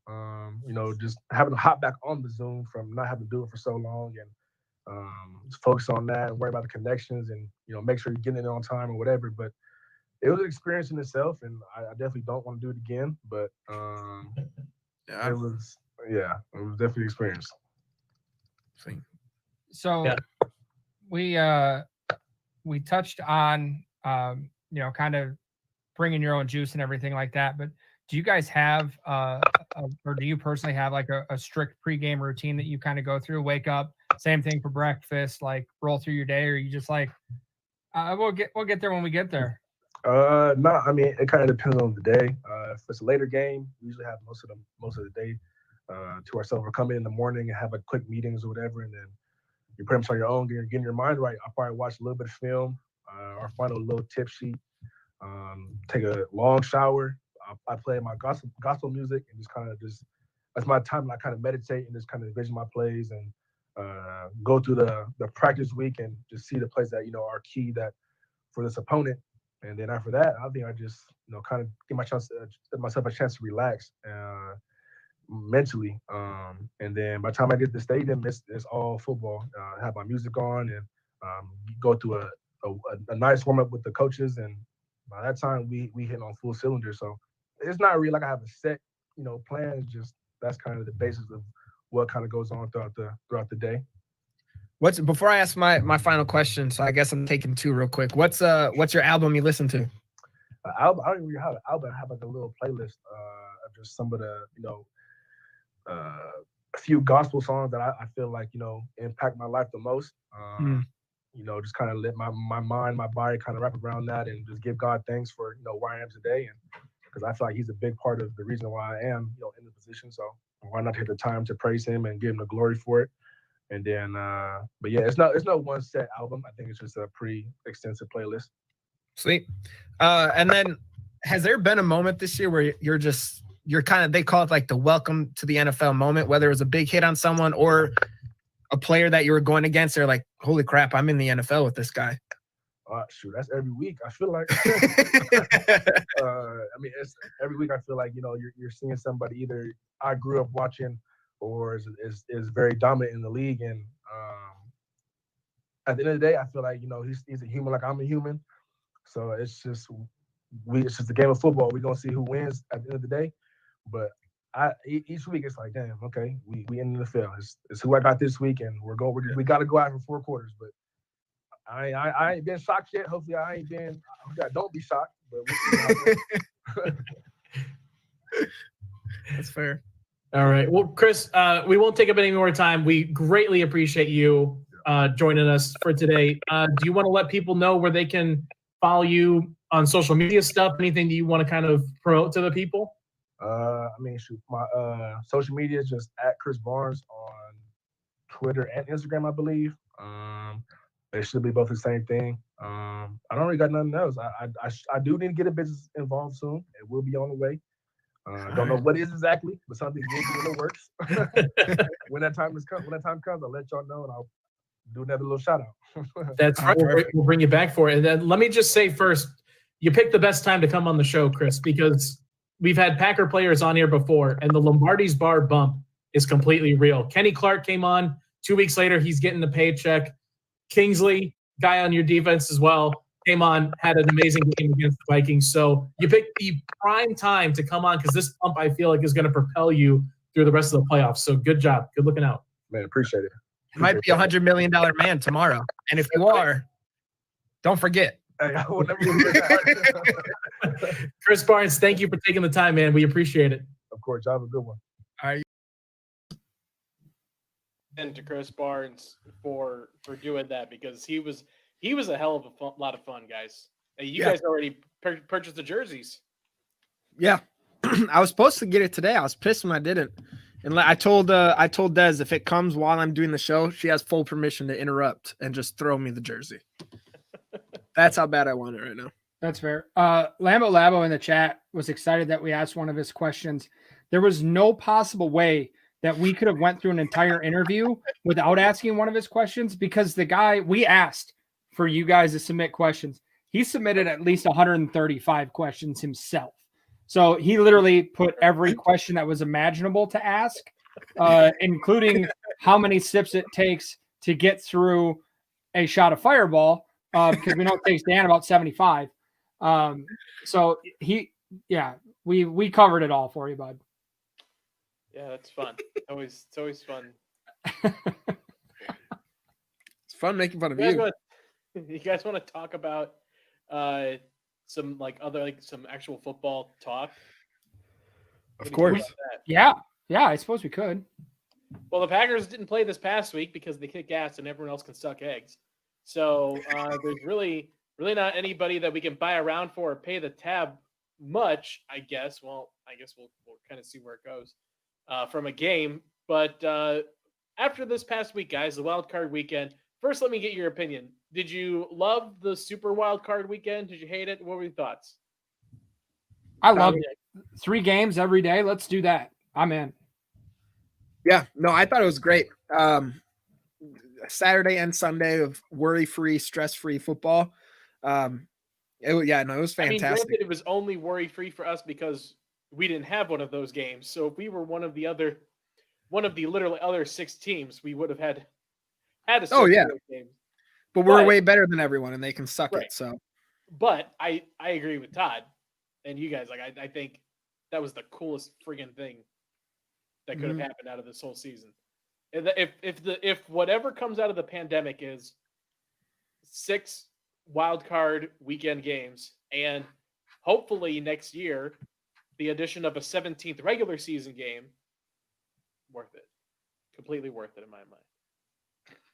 Just having to hop back on the Zoom from not having to do it for so long, and just focus on that and worry about the connections and make sure you're getting it on time or whatever. But it was an experience in itself, and I definitely don't want to do it again. But it was definitely an experience. So we touched on kind of bringing your own juice and everything like that, but do you guys have or do you personally have like a strict pregame routine that you kind of go through, wake up, same thing for breakfast, like roll through your day, or you just like we'll get there when we get there? No, I mean it kind of depends on the day. If it's a later game, we usually have most of the day to ourselves. We're coming in the morning and have like quick meetings or whatever, and then you're pretty much on your own, getting your mind right. I'll probably watch a little bit of film, or find a little tip sheet, take a long shower. I play my gospel music and just that's my time. I kind of meditate and just kind of envision my plays and go through the practice week and just see the plays that are key that for this opponent. And then after that, I think I just kind of give myself a chance to relax mentally. And then by the time I get to the stadium, it's all football. I have my music on and go through a nice warm up with the coaches, and by that time we hit on full cylinder. So it's not really like I have a set plan. It's just that's kind of the basis of what kind of goes on throughout the day. Before I ask my final question, so I guess I'm taking two real quick. What's your album you listen to? Album, I don't even really have an album. I have like a little playlist of just some of the a few gospel songs that I feel like impact my life the most. Just kind of let my mind, my body kind of wrap around that and just give God thanks for where I am today, and because I feel like He's a big part of the reason why I am in the position. So why not take the time to praise Him and give Him the glory for it? And then, but yeah, it's no one set album. I think it's just a pretty extensive playlist. Sweet. And then, has there been a moment this year where you're kind of, they call it like the welcome to the NFL moment, whether it was a big hit on someone or a player that you were going against? They're like, holy crap, I'm in the NFL with this guy. Shoot, that's every week. I feel like, I mean, it's every week. I feel like you're seeing somebody either I grew up watching or is very dominant in the league. And at the end of the day, I feel like he's a human like I'm a human. So it's just a game of football. We're gonna see who wins at the end of the day. But each week it's like, damn, okay, we in the NFL. It's who I got this week, and we got to go out for 4 quarters. But I ain't been shocked yet. Hopefully I ain't been. Don't be shocked. But we'll see. That's fair. All right. Well, Krys, we won't take up any more time. We greatly appreciate you joining us for today. Do you want to let people know where they can follow you on social media stuff? Anything that you want to kind of promote to the people? I mean, shoot, my social media is just at Krys Barnes on Twitter and Instagram, I believe. It should be both the same thing. I don't really got nothing else. I do need to get a business involved soon. It will be on the way. Don't know what it is exactly, but something will be in the works. When that time comes, I'll let y'all know, and I'll do another little shout out. That's right. We'll bring you back for it. And then let me just say first, you picked the best time to come on the show, Krys, because we've had Packer players on here before, and the Lombardi's bar bump is completely real. Kenny Clark came on 2 weeks later. He's getting a paycheck. Kingsley, guy on your defense as well, came on, had an amazing game against the Vikings. So you picked the prime time to come on because this bump, I feel like, is going to propel you through the rest of the playoffs. So good job. Good looking out. Man, appreciate it. You might be $100 million man tomorrow. And if you are, don't forget. Hey, I will never forget that. Krys Barnes, thank you for taking the time, man. We appreciate it. Of course. Y'all have a good one. All right. And to Krys Barnes for doing that, because he was a hell of a lot of fun, guys. Hey, you guys already purchased the jerseys. Yeah, I was supposed to get it today. I was pissed when I didn't, and I told Des if it comes while I'm doing the show, she has full permission to interrupt and just throw me the jersey. That's how bad I want it right now. That's fair. Labo in the chat was excited that we asked one of his questions. There was no possible way that we could have went through an entire interview without asking one of his questions, because the guy, we asked for you guys to submit questions. He submitted at least 135 questions himself. So he literally put every question that was imaginable to ask, including how many sips it takes to get through a shot of Fireball, because we know it takes Dan about 75. So we covered it all for you, bud. Yeah, that's fun. It's always fun. It's fun making fun of you. You guys want to talk about some some actual football talk? Of course. Yeah, I suppose we could. Well, the Packers didn't play this past week because they kicked ass and everyone else can suck eggs. So there's really really not anybody that we can buy around for or pay the tab much, I guess. Well, I guess we'll kind of see where it goes from a game. But after this past week, guys, the wild card weekend, first, let me get your opinion. Did you love the super wild card weekend? Did you hate it? What were your thoughts? I love it. 3 games every day. Let's do that. I'm in. Yeah, no, I thought it was great. Saturday and Sunday of worry-free, stress-free football. It was fantastic. I mean, granted, it was only worry-free for us because we didn't have one of those games. So if we were one of the literally other 6 teams, we would have had a game. But we're way better than everyone, and they can suck right. it. So, but I agree with Todd and you guys. Like, I think that was the coolest friggin' thing that could have happened out of this whole season. If whatever comes out of the pandemic is 6 wild card weekend games, and hopefully next year the addition of a 17th regular season game, worth it. Completely worth it in my mind.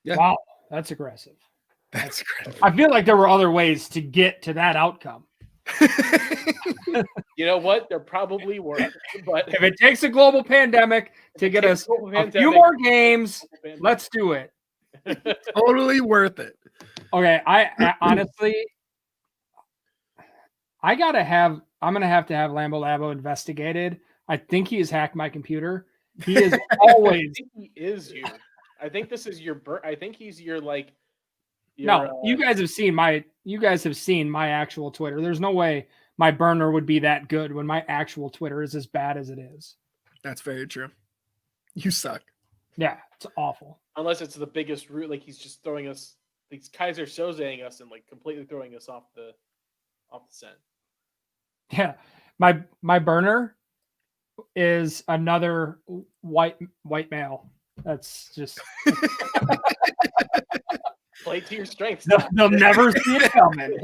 Yeah. Wow, that's aggressive. That's incredible. I feel like there were other ways to get to that outcome. You know what? There probably were. But if it takes a global pandemic to get us a few more games, let's do it. Totally worth it. Okay, I honestly, I'm going to have Lambo Labo investigated. I think he has hacked my computer. He is always. I think he is you. I think this is your. I think he's your like. No, you guys have seen my actual Twitter. There's no way my burner would be that good when my actual Twitter is as bad as it is. That's very true. You suck. Yeah, it's awful. Unless it's the biggest root, like he's just throwing us, he's Kaiser Sozeing us and like completely throwing us off the scent. Yeah, my burner is another white male. That's just. Play to your strengths. They'll never see it coming.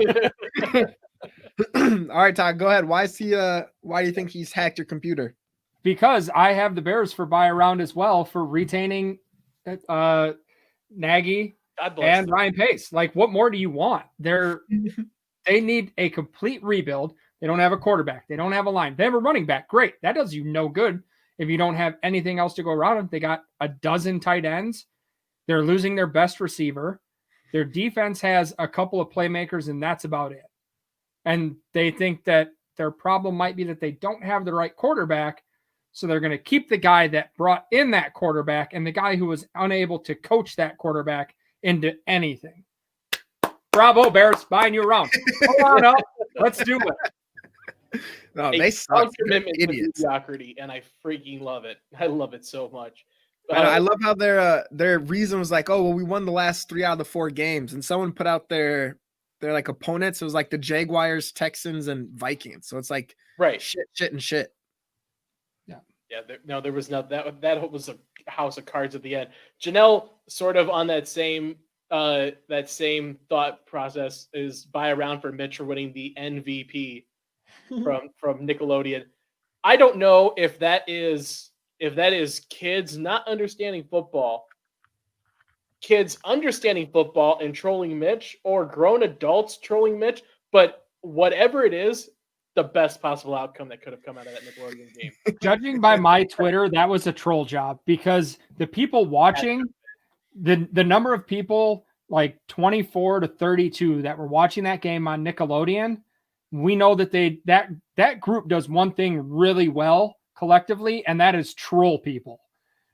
All right, Todd, go ahead. Why do you think he's hacked your computer? Because I have the Bears for buy around as well for retaining Nagy and Ryan Pace. Like, what more do you want? They need a complete rebuild. They don't have a quarterback. They don't have a line. They have a running back. Great. That does you no good if you don't have anything else to go around them. They got a dozen tight ends. They're losing their best receiver. Their defense has a couple of playmakers, and that's about it. And they think that their problem might be that they don't have the right quarterback, so they're going to keep the guy that brought in that quarterback and the guy who was unable to coach that quarterback into anything. Bravo, Bears, buying you around. Hold on up. Let's do it. No, they suck. Commitment to mediocrity, and I freaking love it. I love it so much. I love how their reason was like, oh, well, we won the last 3 out of the 4 games, and someone put out their like opponents. It was like the Jaguars, Texans, and Vikings. So it's like shit and shit. Yeah. There was no that was a house of cards at the end. Janelle sort of on that same thought process is buy around for Mitch for winning the MVP from Nickelodeon. I don't know if that is kids not understanding football, kids understanding football and trolling Mitch, or grown adults trolling Mitch, but whatever it is, the best possible outcome that could have come out of that Nickelodeon game. Judging by my Twitter, that was a troll job because the people watching, the number of people like 24 to 32 that were watching that game on Nickelodeon, we know that that group does one thing really well collectively, and that is troll people.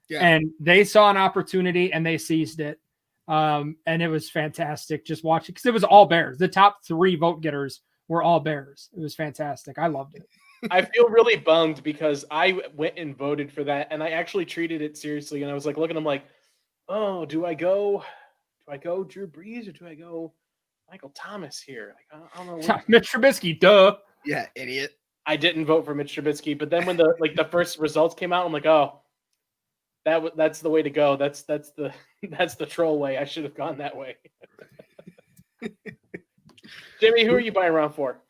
Yeah. And they saw an opportunity and they seized it. And it was fantastic just watching because it was all Bears. The top 3 vote getters were all Bears. It was fantastic. I loved it. I feel really bummed because I went and voted for that, and I actually treated it seriously. And I was like, looking, I'm like, oh, do I go Drew Brees or do I go Michael Thomas here? Like, I don't know. Mitch Trubisky, duh. Yeah, idiot. I didn't vote for Mitch Trubisky, but then when the first results came out, I'm like, oh, that's the way to go. That's the troll way. I should have gone that way. Jimmy, who are you buying around for?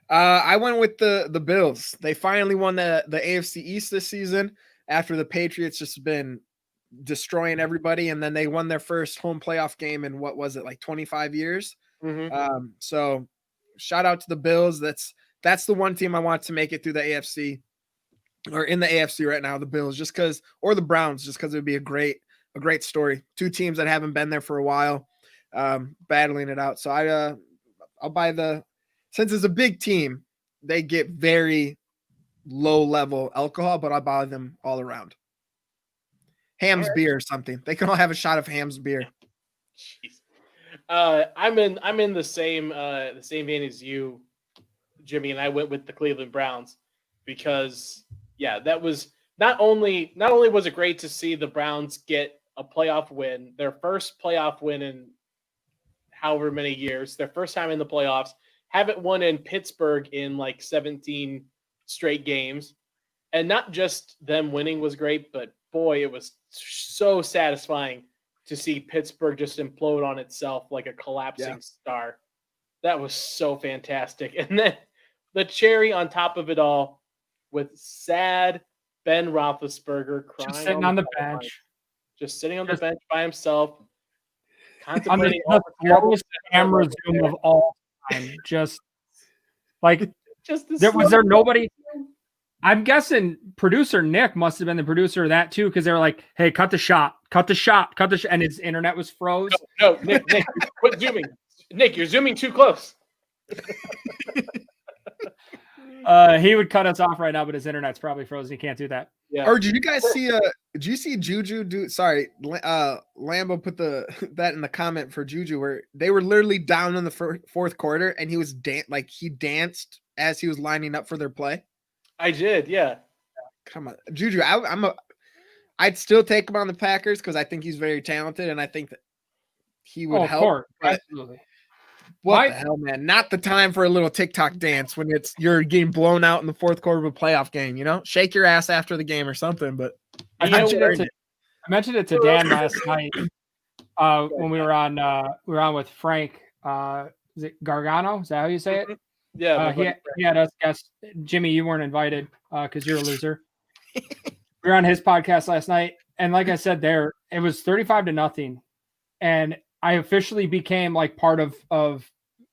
I went with the Bills. They finally won the AFC East this season after the Patriots just been destroying everybody, and then they won their first home playoff game in what was it, like 25 years? So shout out to the Bills. That's the one team I want to make it through the AFC or in the AFC right now, the Bills, just because, or the Browns, just because it would be a great story. Two teams that haven't been there for a while, battling it out. So I'll buy since it's a big team, they get very low level alcohol, but I'll buy them all around. Ham's beer or something. They can all have a shot of Ham's beer. Jeez. I'm in the same vein as you, Jimmy, and I went with the Cleveland Browns because that was not only was it great to see the Browns get a playoff win, their first playoff win in however many years, their first time in the playoffs, haven't won in Pittsburgh in like 17 straight games. And not just them winning was great, but boy, it was so satisfying to see Pittsburgh just implode on itself like a collapsing star. That was so fantastic. And then the cherry on top of it all with sad Ben Roethlisberger crying just sitting on the bench. Just sitting on the bench by himself, contemplating on the slowest camera zoom of all time. Just like, was there nobody? I'm guessing producer Nick must have been the producer of that too, because they were like, "Hey, cut the shot," and his internet was froze. No, Nick, quit zooming. Nick, you're zooming too close. He would cut us off right now, but his internet's probably frozen. He can't do that. Yeah. Or did you guys see? Did you see Juju do? Sorry, Lambo put that in the comment for Juju, where they were literally down in the fourth quarter, and he was he danced as he was lining up for their play. I did, yeah. Come on, Juju. I'd still take him on the Packers because I think he's very talented, and I think that he would help. Course. Absolutely. What the hell, man? Not the time for a little TikTok dance when you're getting blown out in the fourth quarter of a playoff game. Shake your ass after the game or something. But I mentioned it to Dan last night when we were on with Frank. Is it Gargano? Is that how you say it? Yeah. He had us guest. Jimmy, you weren't invited because you're a loser. We were on his podcast last night, and like I said, it was 35-0, and I officially became like part of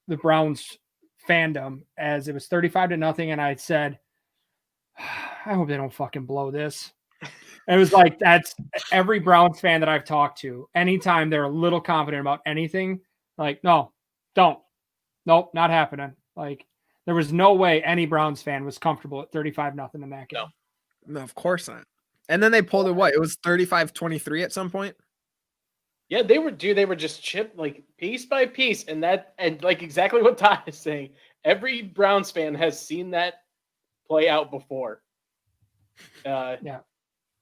the Browns fandom as it was 35-0, and I said, I hope they don't fucking blow this. It was like, that's every Browns fan that I've talked to. Anytime they're a little confident about anything, like, no, don't. Nope, not happening. Like, there was no way any Browns fan was comfortable at 35-0 in that game. No, of course not. And then they pulled it. What? It was 35-23 at some point. Yeah, they were just chipped like piece by piece, and like exactly what Todd is saying. Every Browns fan has seen that play out before. Yeah.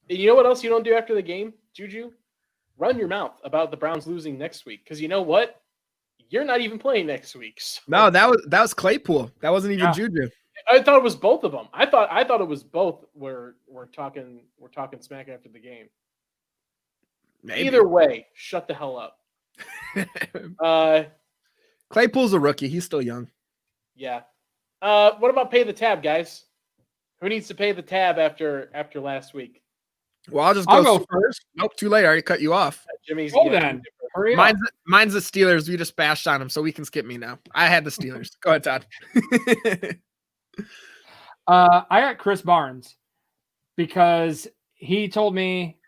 You know what else you don't do after the game, Juju? Run your mouth about the Browns losing next week, because you know what? You're not even playing next week. So. No, that was Claypool. That wasn't even Juju. I thought it was both of them. I thought it was both. We're talking smack after the game. Maybe. Either way, shut the hell up. Claypool's a rookie. He's still young. Yeah. What about pay the tab, guys? Who needs to pay the tab after last week? Well, I'll go first. Nope, too late. I already cut you off. Jimmy's. Then. Hurry up. Mine's the Steelers. We just bashed on them, so we can skip me now. I had the Steelers. Go ahead, Todd. I got Krys Barnes because he told me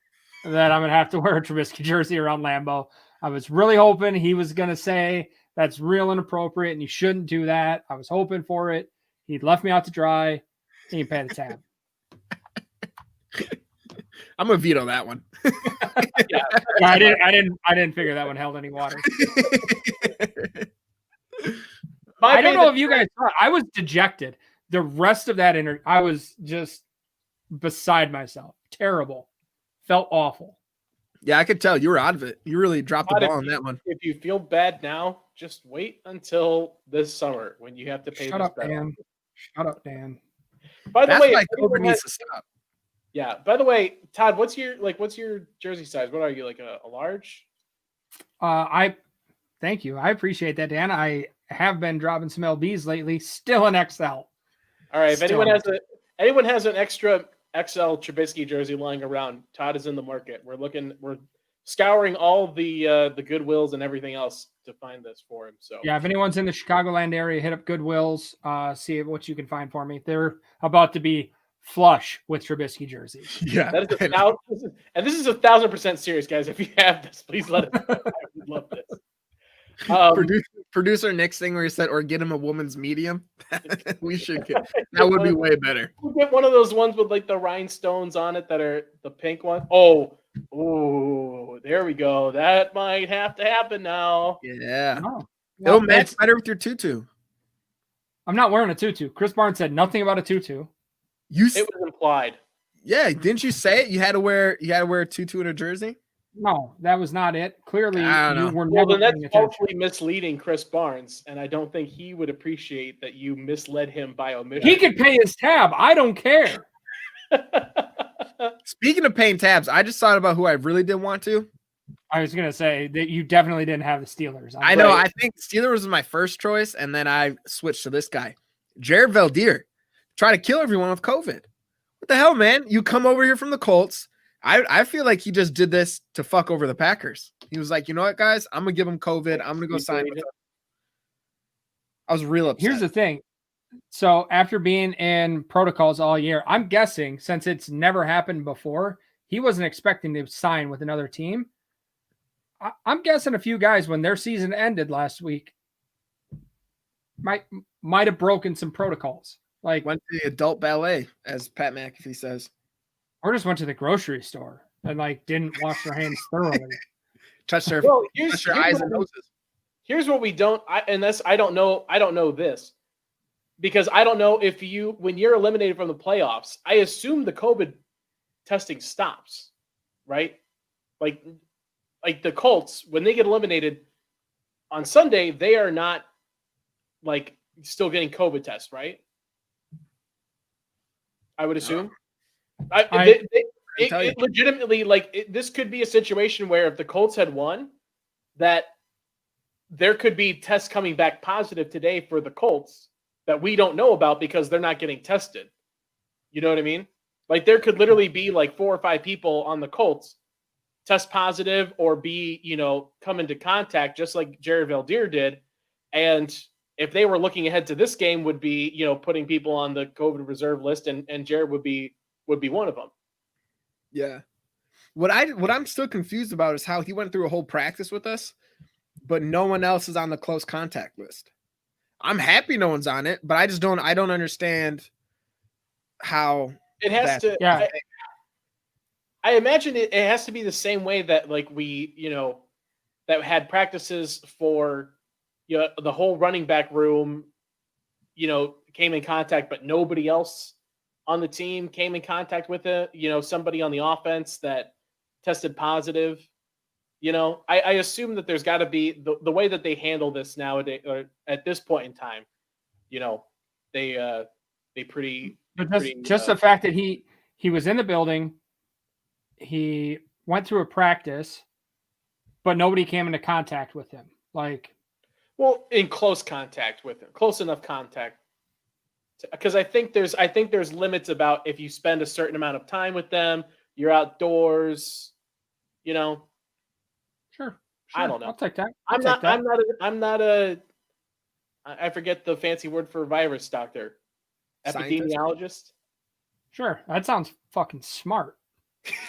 that I'm going to have to wear a Trubisky jersey around Lambeau. I was really hoping he was going to say that's real inappropriate and you shouldn't do that. I was hoping for it. He left me out to dry. He didn't pay the tab. I'm gonna veto that one. I didn't figure that one held any water. I don't know if you guys saw. I was dejected. The rest of that interview, I was just beside myself. Terrible. Felt awful. Yeah, I could tell you were out of it. You really dropped the ball on that one. If you feel bad now, just wait until this summer when you have to pay. Shut up, Dan. By the way, COVID needs to stop. Yeah. By the way, Todd, what's your jersey size? What are you, like a large? Thank you. I appreciate that, Dan. I have been dropping some LBs lately. Still an XL. All right. If anyone has an extra XL Trubisky jersey lying around, Todd is in the market. We're scouring all the Goodwills and everything else to find this for him. So yeah, if anyone's in the Chicagoland area, hit up Goodwill's, see what you can find for me. They're about to be flush with Trubisky jerseys. Yeah. that is this is 1,000% serious, guys. If you have this, please let us know. I would love this. Producer Nick's thing where he said, or get him a woman's medium. We should get that would be way better. We'll get one of those ones with like the rhinestones on it that are the pink one. Oh, there we go. That might have to happen now. Yeah. Oh, It'll match better with your tutu. I'm not wearing a tutu. Krys Barnes said nothing about a tutu. It was implied. Yeah, didn't you say it? You had to wear a tutu in a jersey? No, that was not it. Clearly, I don't you know. were Well, never then paying that's attention. falsely misleading Krys Barnes, and I don't think he would appreciate that you misled him by omission. He could pay his tab. I don't care. Speaking of paying tabs, I just thought about who I really did want to. I was gonna say that you definitely didn't have the Steelers. I know. I think Steelers was my first choice, and then I switched to this guy, Jared Valdir. Try to kill everyone with COVID. What the hell, man? You come over here from the Colts. I feel like he just did this to fuck over the Packers. He was like, you know what, guys? I'm gonna give him COVID. I'm gonna go sign with them. I was real upset. Here's the thing. So after being in protocols all year, I'm guessing since it's never happened before, he wasn't expecting to sign with another team. I'm guessing a few guys when their season ended last week might have broken some protocols. Like went to the adult ballet, as Pat McAfee says. Or just went to the grocery store and like didn't wash their hands thoroughly. Touch their eyes and noses. Here's what we don't. I don't know this because I don't know if when you're eliminated from the playoffs, I assume the COVID testing stops, right? Like the Colts, when they get eliminated on Sunday, they are not like still getting COVID tests, right? I would assume. It legitimately, this could be a situation where if the Colts had won, that there could be tests coming back positive today for the Colts that we don't know about because they're not getting tested. You know what I mean? Like there could literally be like 4 or 5 people on the Colts test positive or be, come into contact just like Jared Valdir did. And if they were looking ahead to this game would be, putting people on the COVID reserve list and Jared would be one of them. Yeah. What I'm still confused about is how he went through a whole practice with us, but no one else is on the close contact list. I'm happy no one's on it, but I don't understand how it has to. Yeah. I imagine it has to be the same way that like we, that had practices for, the whole running back room, came in contact, but nobody else on the team came in contact with it. Somebody on the offense that tested positive. I assume that there's got to be the way that they handle this nowadays, or at this point in time. They pretty. But just the fact that he was in the building, he went through a practice, but nobody came into contact with him. Well, in close contact with him, close enough contact. Because I think there's limits about if you spend a certain amount of time with them, you're outdoors, Sure. I don't know. I'll take that. I'm not a. I forget the fancy word for virus doctor. Epidemiologist. Sure, that sounds fucking smart.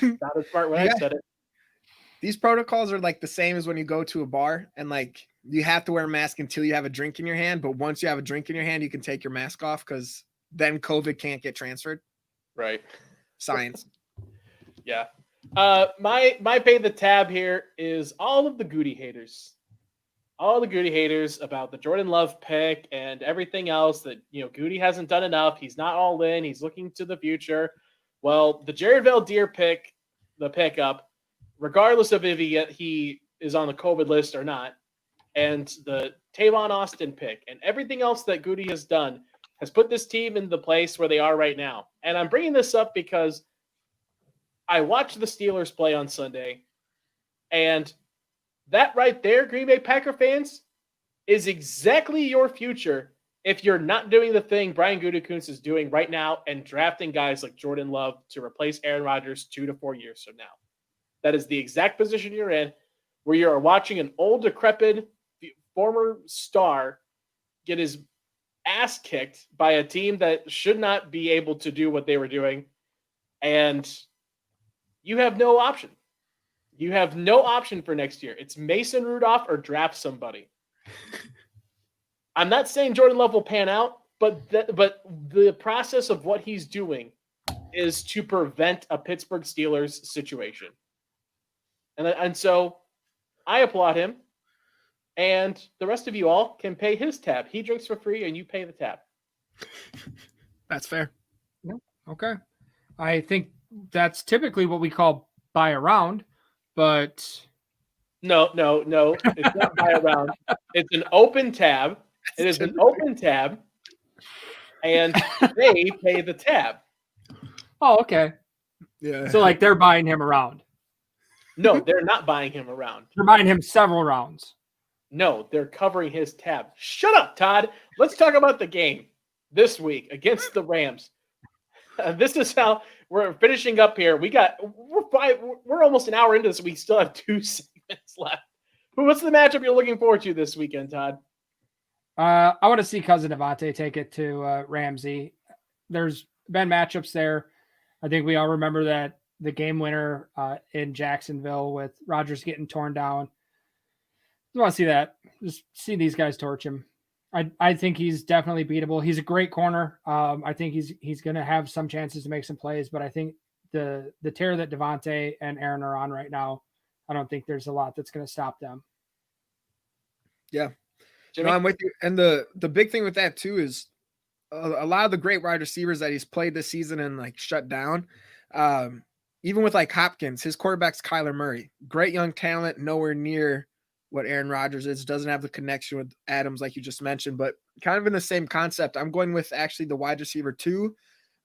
Not as smart when I said it. These protocols are like the same as when you go to a bar and like you have to wear a mask until you have a drink in your hand. But once you have a drink in your hand, you can take your mask off because then COVID can't get transferred. Right. Science. Yeah. My pay the tab here is all of the Goody haters. All the Goody haters about the Jordan Love pick and everything else that, Goody hasn't done enough. He's not all in. He's looking to the future. Well, the Jared Valdir pick, the pickup, regardless of if he is on the COVID list or not, and the Tavon Austin pick and everything else that Goody has done has put this team in the place where they are right now. And I'm bringing this up because I watched the Steelers play on Sunday, and that right there, Green Bay Packer fans, is exactly your future if you're not doing the thing Brian Gutekunst is doing right now and drafting guys like Jordan Love to replace Aaron Rodgers 2 to 4 years from now. That is the exact position you're in, where you are watching an old, decrepit former star get his ass kicked by a team that should not be able to do what they were doing, and you have no option. You have no option for next year. It's Mason Rudolph or draft somebody. I'm not saying Jordan Love will pan out, but the process of what he's doing is to prevent a Pittsburgh Steelers situation. And so I applaud him, and the rest of you all can pay his tab. He drinks for free, and you pay the tab. That's fair. Okay. I think that's typically what we call buy around, but No. It's not buy around. It's an open tab. It is an open tab, and they pay the tab. oh, okay. Yeah. So like they're buying him around. No, they're not buying him around. They're buying him several rounds. No, they're covering his tab. Shut up, Todd. Let's talk about the game this week against the Rams. This is how we're finishing up here. We're almost an hour into this. We still have 2 segments left. What's the matchup you're looking forward to this weekend, Todd? I want to see cousin Devontae take it to Ramsey. There's been matchups there. I think we all remember that the game winner in Jacksonville with Rodgers getting torn down. I want to see that. Just see these guys torch him. I think he's definitely beatable. He's a great corner. I think he's going to have some chances to make some plays, but I think the tear that Devontae and Aaron are on right now, I don't think there's a lot that's going to stop them. Yeah. Jimmy? No, I'm with you. And the big thing with that too is a lot of the great wide receivers that he's played this season and like shut down. Even with like Hopkins, his quarterback's Kyler Murray, great young talent, nowhere near what Aaron Rodgers is, doesn't have the connection with Adams like you just mentioned, but kind of in the same concept. I'm going with actually the wide receiver 2,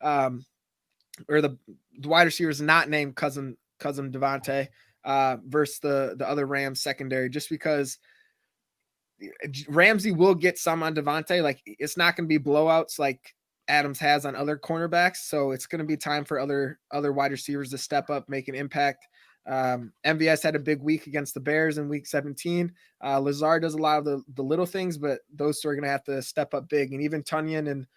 or the wide receiver is not named cousin Devontae versus the other Rams secondary, just because Ramsey will get some on Devontae. Like it's not going to be blowouts like Adams has on other cornerbacks. So it's going to be time for other wide receivers to step up, make an impact. MVS had a big week against the Bears in week 17. Lazard does a lot of the little things, but those 2 are going to have to step up big. And even Tunyon and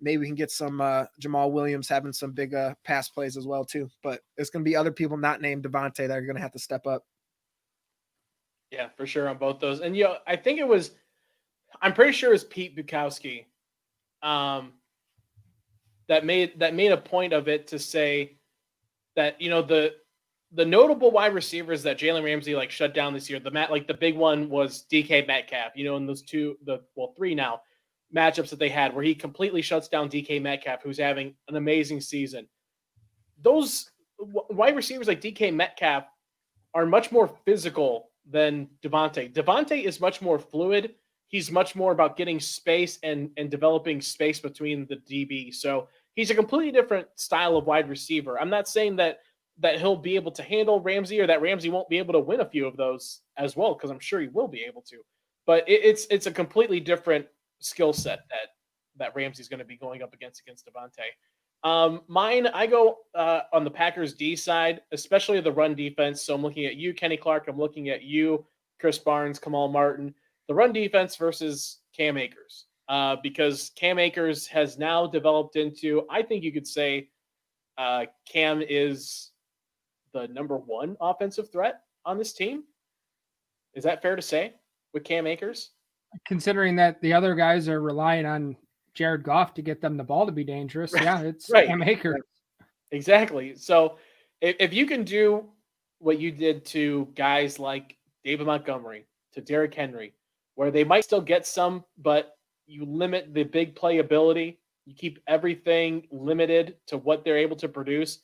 maybe we can get some Jamal Williams having some big pass plays as well too. But it's going to be other people not named Devontae that are going to have to step up. Yeah, for sure on both those. And I think I'm pretty sure it was Pete Bukowski that made a point of it to say that the notable wide receivers that Jalen Ramsey like shut down this year, the big one was DK Metcalf, in those 3 now matchups that they had where he completely shuts down DK Metcalf, who's having an amazing season. Those wide receivers like DK Metcalf are much more physical than Devontae. Devontae is much more fluid. He's much more about getting space and developing space between the DB. So he's a completely different style of wide receiver. I'm not saying that he'll be able to handle Ramsey or that Ramsey won't be able to win a few of those as well, because I'm sure he will be able to. But it's a completely different skill set that Ramsey's going to be going up against Devontae. Mine, I go on the Packers D side, especially the run defense. So I'm looking at you, Kenny Clark. I'm looking at you, Krys Barnes, Kamal Martin. The run defense versus Cam Akers, because Cam Akers has now developed into, I think you could say, Cam is the number 1 offensive threat on this team. Is that fair to say with Cam Akers? Considering that the other guys are relying on Jared Goff to get them the ball to be dangerous. Right. Yeah, it's Right. Cam Akers. Exactly. So if you can do what you did to guys like David Montgomery, to Derrick Henry, where they might still get some, but you limit the big playability, you keep everything limited to what they're able to produce,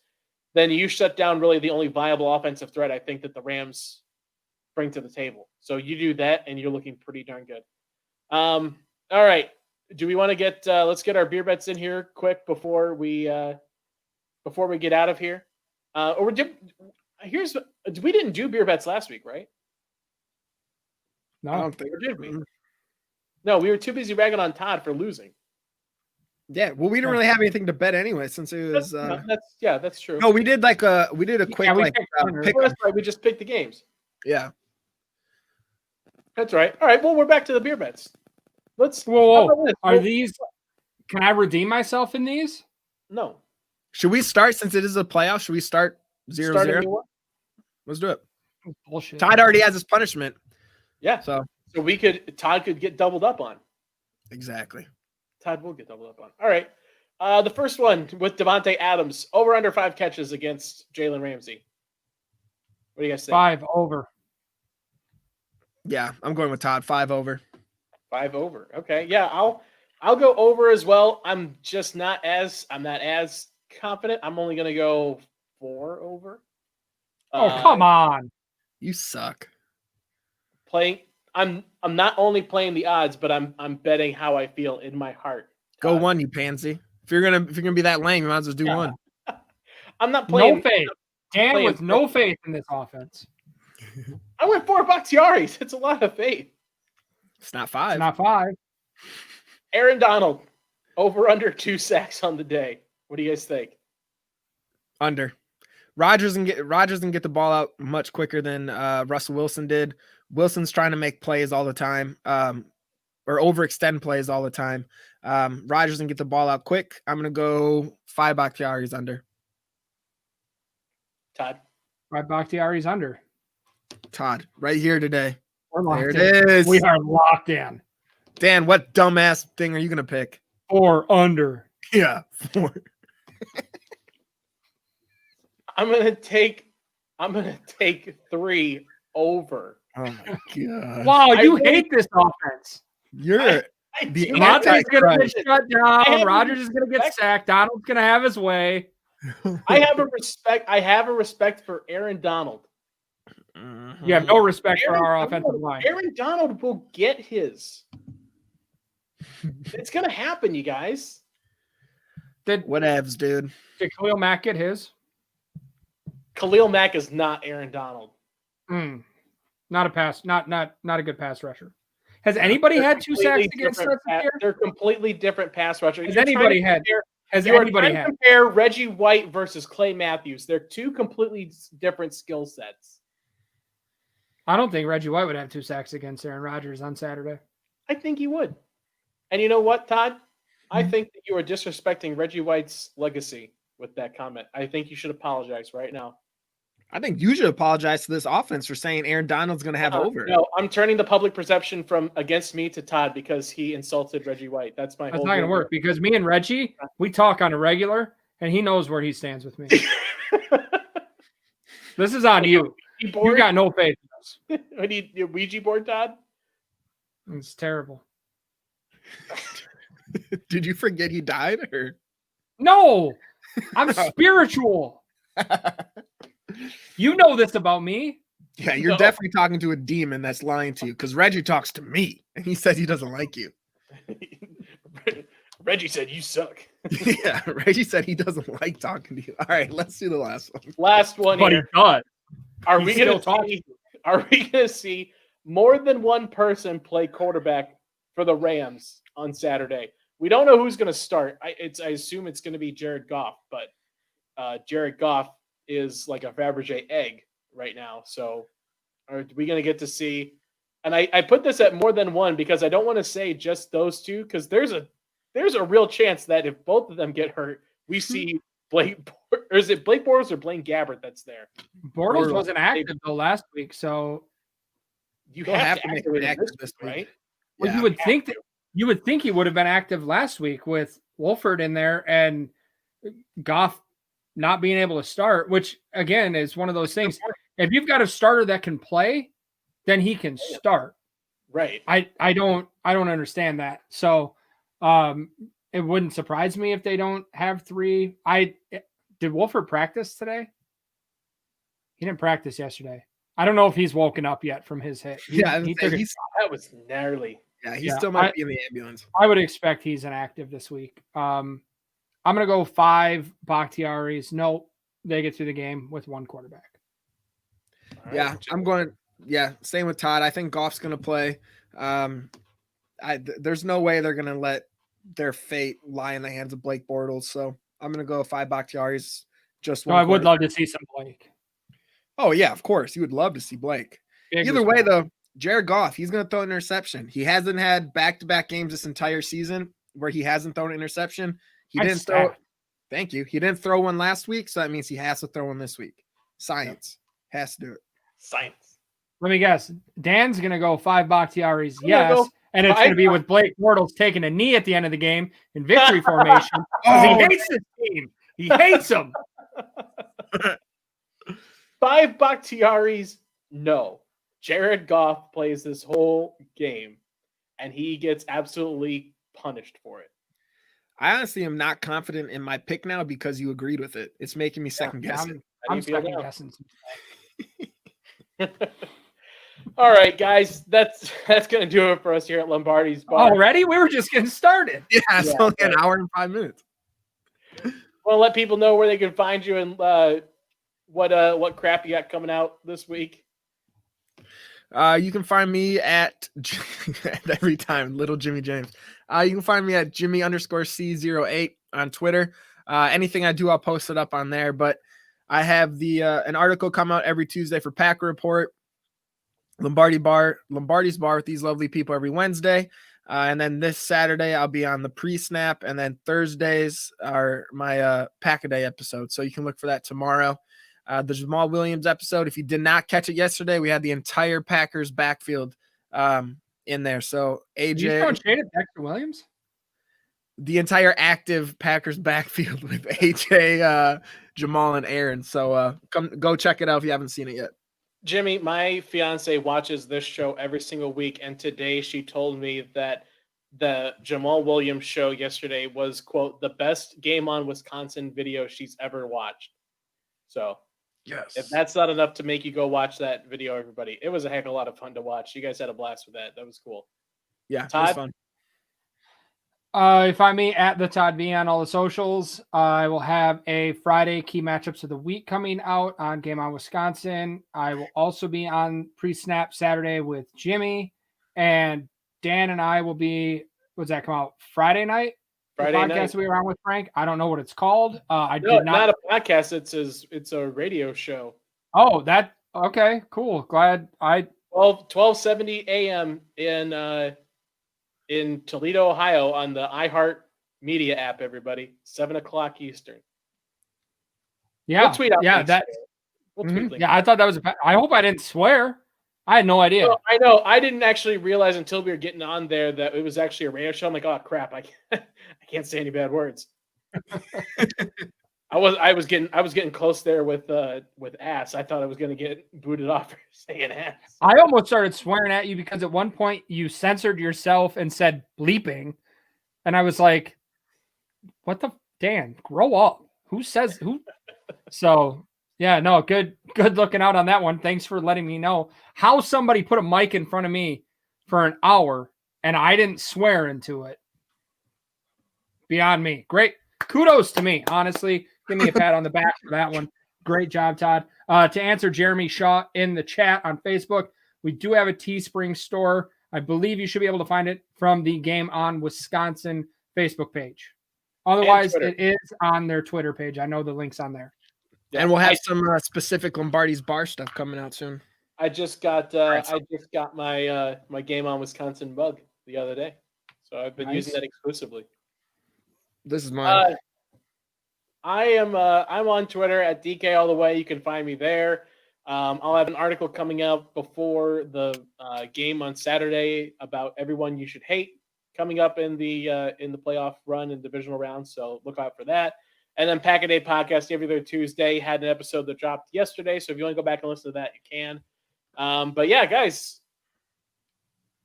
then you shut down really the only viable offensive threat I think that the Rams bring to the table. So you do that, and you're looking pretty darn good. All right. Do we want to get let's get our beer bets in here quick before we get out of here? We didn't do beer bets last week, right? No, I don't think Or did we? No, we were too busy ragging on Todd for losing. Yeah, well, we didn't really have anything to bet anyway since it was. That's true. No, we did a quick we like picked pick. That's right. We just picked the games. Yeah. That's right. All right. Well, we're back to the beer bets. Let's. Whoa. how about this? Are these? Can I redeem myself in these? No. Should we start since it is a playoff? Should we start 0-0? Start a new one? Let's do it. Bullshit. Todd already has his punishment. Yeah. So Todd could get doubled up on. exactly. Todd will get doubled up on. All right. The first one with Devontae Adams over under 5 catches against Jalen Ramsey. What do you guys think? 5 over. Yeah, I'm going with Todd. 5 over. 5 over. Okay. Yeah, I'll go over as well. I'm not as confident. I'm only gonna go 4 over. Oh, come on. You suck. I'm not only playing the odds, but I'm betting how I feel in my heart. Go 1, you pansy. If you're gonna be that lame, you might as well do 1. I'm not playing. No faith. Dan playing with no faith in this offense. I went 4 Bakhtiaris. It's a lot of faith. It's not 5. It's not 5. Aaron Donald over under 2 sacks on the day. What do you guys think? Under. Rodgers can get the ball out much quicker than Russell Wilson did. Wilson's trying to make plays all the time, or overextend plays all the time. Rodgers can get the ball out quick. I'm gonna go 5 Bakhtiaris under. Todd. 5 Bakhtiaris under. Todd, right here today. We're locked There it in. is. We are locked in. Dan, what dumbass thing are you gonna pick? 4 under. Yeah, 4. I'm gonna take 3 over. Oh my god! Wow, you hate this offense. You're the Devontae's gonna get shut I down. have Rodgers is gonna get sacked. Donald's gonna have his way. I have a respect for Aaron Donald. You have no respect for our offensive line. Aaron Donald will get his. It's gonna happen, you guys. Did Whatevs, dude. Khalil Mack get his? Khalil Mack is not Aaron Donald. Not a pass. Not a good pass rusher. Has anybody had 2 sacks against us this year? They're completely different pass rushers. Has anybody had? Compare Reggie White versus Clay Matthews. They're 2 completely different skill sets. I don't think Reggie White would have 2 sacks against Aaron Rodgers on Saturday. I think he would. And you know what, Todd? I think that you are disrespecting Reggie White's legacy with that comment. I think you should apologize right now. I think you should apologize to this offense for saying Aaron Donald's going to have over. No, I'm turning the public perception from against me to Todd because he insulted Reggie White. That's not going to work because me and Reggie, we talk on a regular, and he knows where he stands with me. This is on you. You got no faith in us. What do you Ouija board, Todd? It's terrible. Did you forget he died? Or no? I'm spiritual. You know this about me. Yeah, you're definitely talking to a demon that's lying to you because Reggie talks to me and he says he doesn't like you. Reggie said you suck. Yeah, Reggie said he doesn't like talking to you. All right, let's do the last one. Last one. But here. he does. Are we gonna see more than one person play quarterback for the Rams on Saturday? We don't know who's gonna start. I assume it's gonna be Jared Goff, but Jared Goff is like a Fabergé egg right now. So are we going to get to see? And I put this at more than one because I don't want to say just those two because there's a real chance that if both of them get hurt, we see Blake, or is it Blake Bortles or Blaine Gabbert that's there? Bortles wasn't active though last week, so you have to make it active this week, right? Well, yeah. you would think he would have been active last week with Wolford in there and Goff not being able to start, which again is one of those things. If you've got a starter that can play, then he can start. Right. I don't understand that. So it wouldn't surprise me if they don't have 3. Did Wolford practice today? He didn't practice yesterday. I don't know if he's woken up yet from his hit. That was gnarly. Yeah, he still might be in the ambulance. I would expect he's inactive this week. I'm going to go 5 Bakhtiaris. No, they get through the game with 1 quarterback. Yeah, I'm going. Yeah, same with Todd. I think Goff's going to play. There's no way they're going to let their fate lie in the hands of Blake Bortles. So I'm gonna go 5 Bakhtiari's. Just No, one. I would love to see some Blake. Oh yeah, of course. You would love to see Blake. Big Either way, respect. though, Jared Goff, he's gonna throw an interception. He hasn't had back-to-back games this entire season where he hasn't thrown an interception. He Nice didn't throw. stat. Thank you. He didn't throw one last week, so that means he has to throw one this week. Science has to do it. Science. Let me guess. Dan's going to go 5 Bakhtiaris. I'm gonna Yes. go And it's going to be with Blake Bortles taking a knee at the end of the game in victory formation. He hates this team. He hates them. 5 Bakhtiaris, no. Jared Goff plays this whole game, and he gets absolutely punished for it. I honestly am not confident in my pick now because you agreed with it. It's making me second guess it. I'm How do you feel second now? guessing. All right, guys, that's gonna do it for us here at Lombardi's Bar. Already? We were just getting started. Yeah, it's Yeah, only an hour and 5 minutes. Want to let people know where they can find you and what crap you got coming out this week? You can find me at every time, little Jimmy James. You can find me at Jimmy_C08 on Twitter. Anything I do, I'll post it up on there. But I have an article come out every Tuesday for Packer Report. Lombardi's Bar with these lovely people every Wednesday. And then this Saturday, I'll be on the pre-snap. And then Thursdays are my Pack-A-Day episode. So you can look for that tomorrow. The Jamal Williams episode, if you did not catch it yesterday, we had the entire Packers backfield in there. So You AJ, throwing shade at Dexter Williams? the entire active Packers backfield with AJ, Jamal, and Aaron. So go check it out if you haven't seen it yet. Jimmy, my fiance watches this show every single week, and today she told me that the Jamal Williams show yesterday was, quote, the best Game on Wisconsin video she's ever watched. So Yes. if that's not enough to make you go watch that video, everybody, it was a heck of a lot of fun to watch. You guys had a blast with that. That was cool. Yeah, it was Todd? fun. You find me at the Todd V on all the socials. I will have a Friday key matchups of the week coming out on Game on Wisconsin. I will also be on pre-snap Saturday with Jimmy, and Dan and I will be. What's that come out Friday night? Friday the podcast night. we were on with Frank. I don't know what it's called. I No, did not a podcast. It's a radio show. Oh, that okay, cool. Glad I 1270 a.m. in Toledo, Ohio, on the iHeart Media app. Everybody, 7:00 Eastern. yeah We'll tweet out yeah links that there. We'll tweet links. yeah. I thought that was. I hope I didn't swear. I had no idea. No, I know. I didn't actually realize until we were getting on there that it was actually a radio show. I'm like, oh crap! I can't say any bad words. I was getting close there with ass. I thought I was gonna get booted off for saying ass. I almost started swearing at you because at one point you censored yourself and said bleeping, and I was like, "What the Dan? Grow up! Who says who?" So yeah, no, good looking out on that one. Thanks for letting me know how somebody put a mic in front of me for an hour and I didn't swear into it. Beyond me. Great. Kudos to me, honestly. Give me a pat on the back for that one. Great job, Todd. To answer Jeremy Shaw in the chat on Facebook, we do have a Teespring store. I believe you should be able to find it from the Game on Wisconsin Facebook page. Otherwise, it is on their Twitter page. I know the link's on there. And we'll have some specific Lombardi's Bar stuff coming out soon. I just got my my Game on Wisconsin mug the other day, so I've been using that exclusively. This is mine. I'm on Twitter at DK all the way. You can find me there. I'll have an article coming out before the game on Saturday about everyone you should hate coming up in the playoff run and divisional round. So look out for that. And then Pack-A-Day podcast every other Tuesday had an episode that dropped yesterday. So if you want to go back and listen to that, you can. But yeah, guys,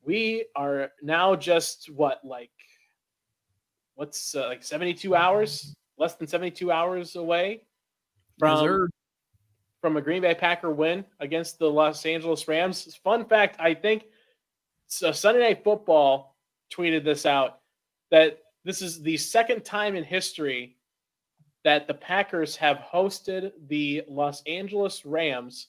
we are now just like 72 hours, less than 72 hours away from a Green Bay Packer win against the Los Angeles Rams. Fun fact, I think Sunday Night Football tweeted this out, that this is the second time in history that the Packers have hosted the Los Angeles Rams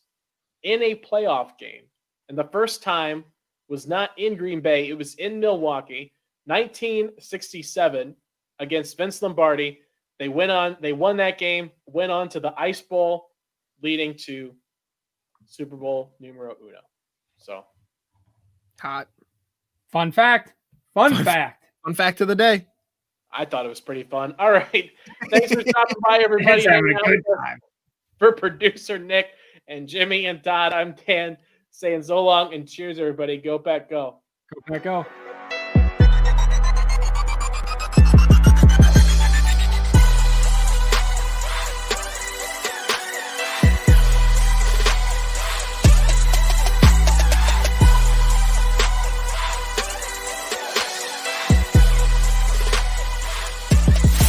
in a playoff game. And the first time was not in Green Bay. It was in Milwaukee. 1967 against Vince Lombardi. They won that game, went on to the Ice Bowl, leading to Super Bowl numero uno. So Hot. Fun fact. Fun fact. Fun fact of the day. I thought it was pretty fun. All right. Thanks for stopping by, everybody. It's having a good time. For producer Nick and Jimmy and Todd, I'm Dan saying so long and cheers, everybody. Go Pack, go. Go Pack, go.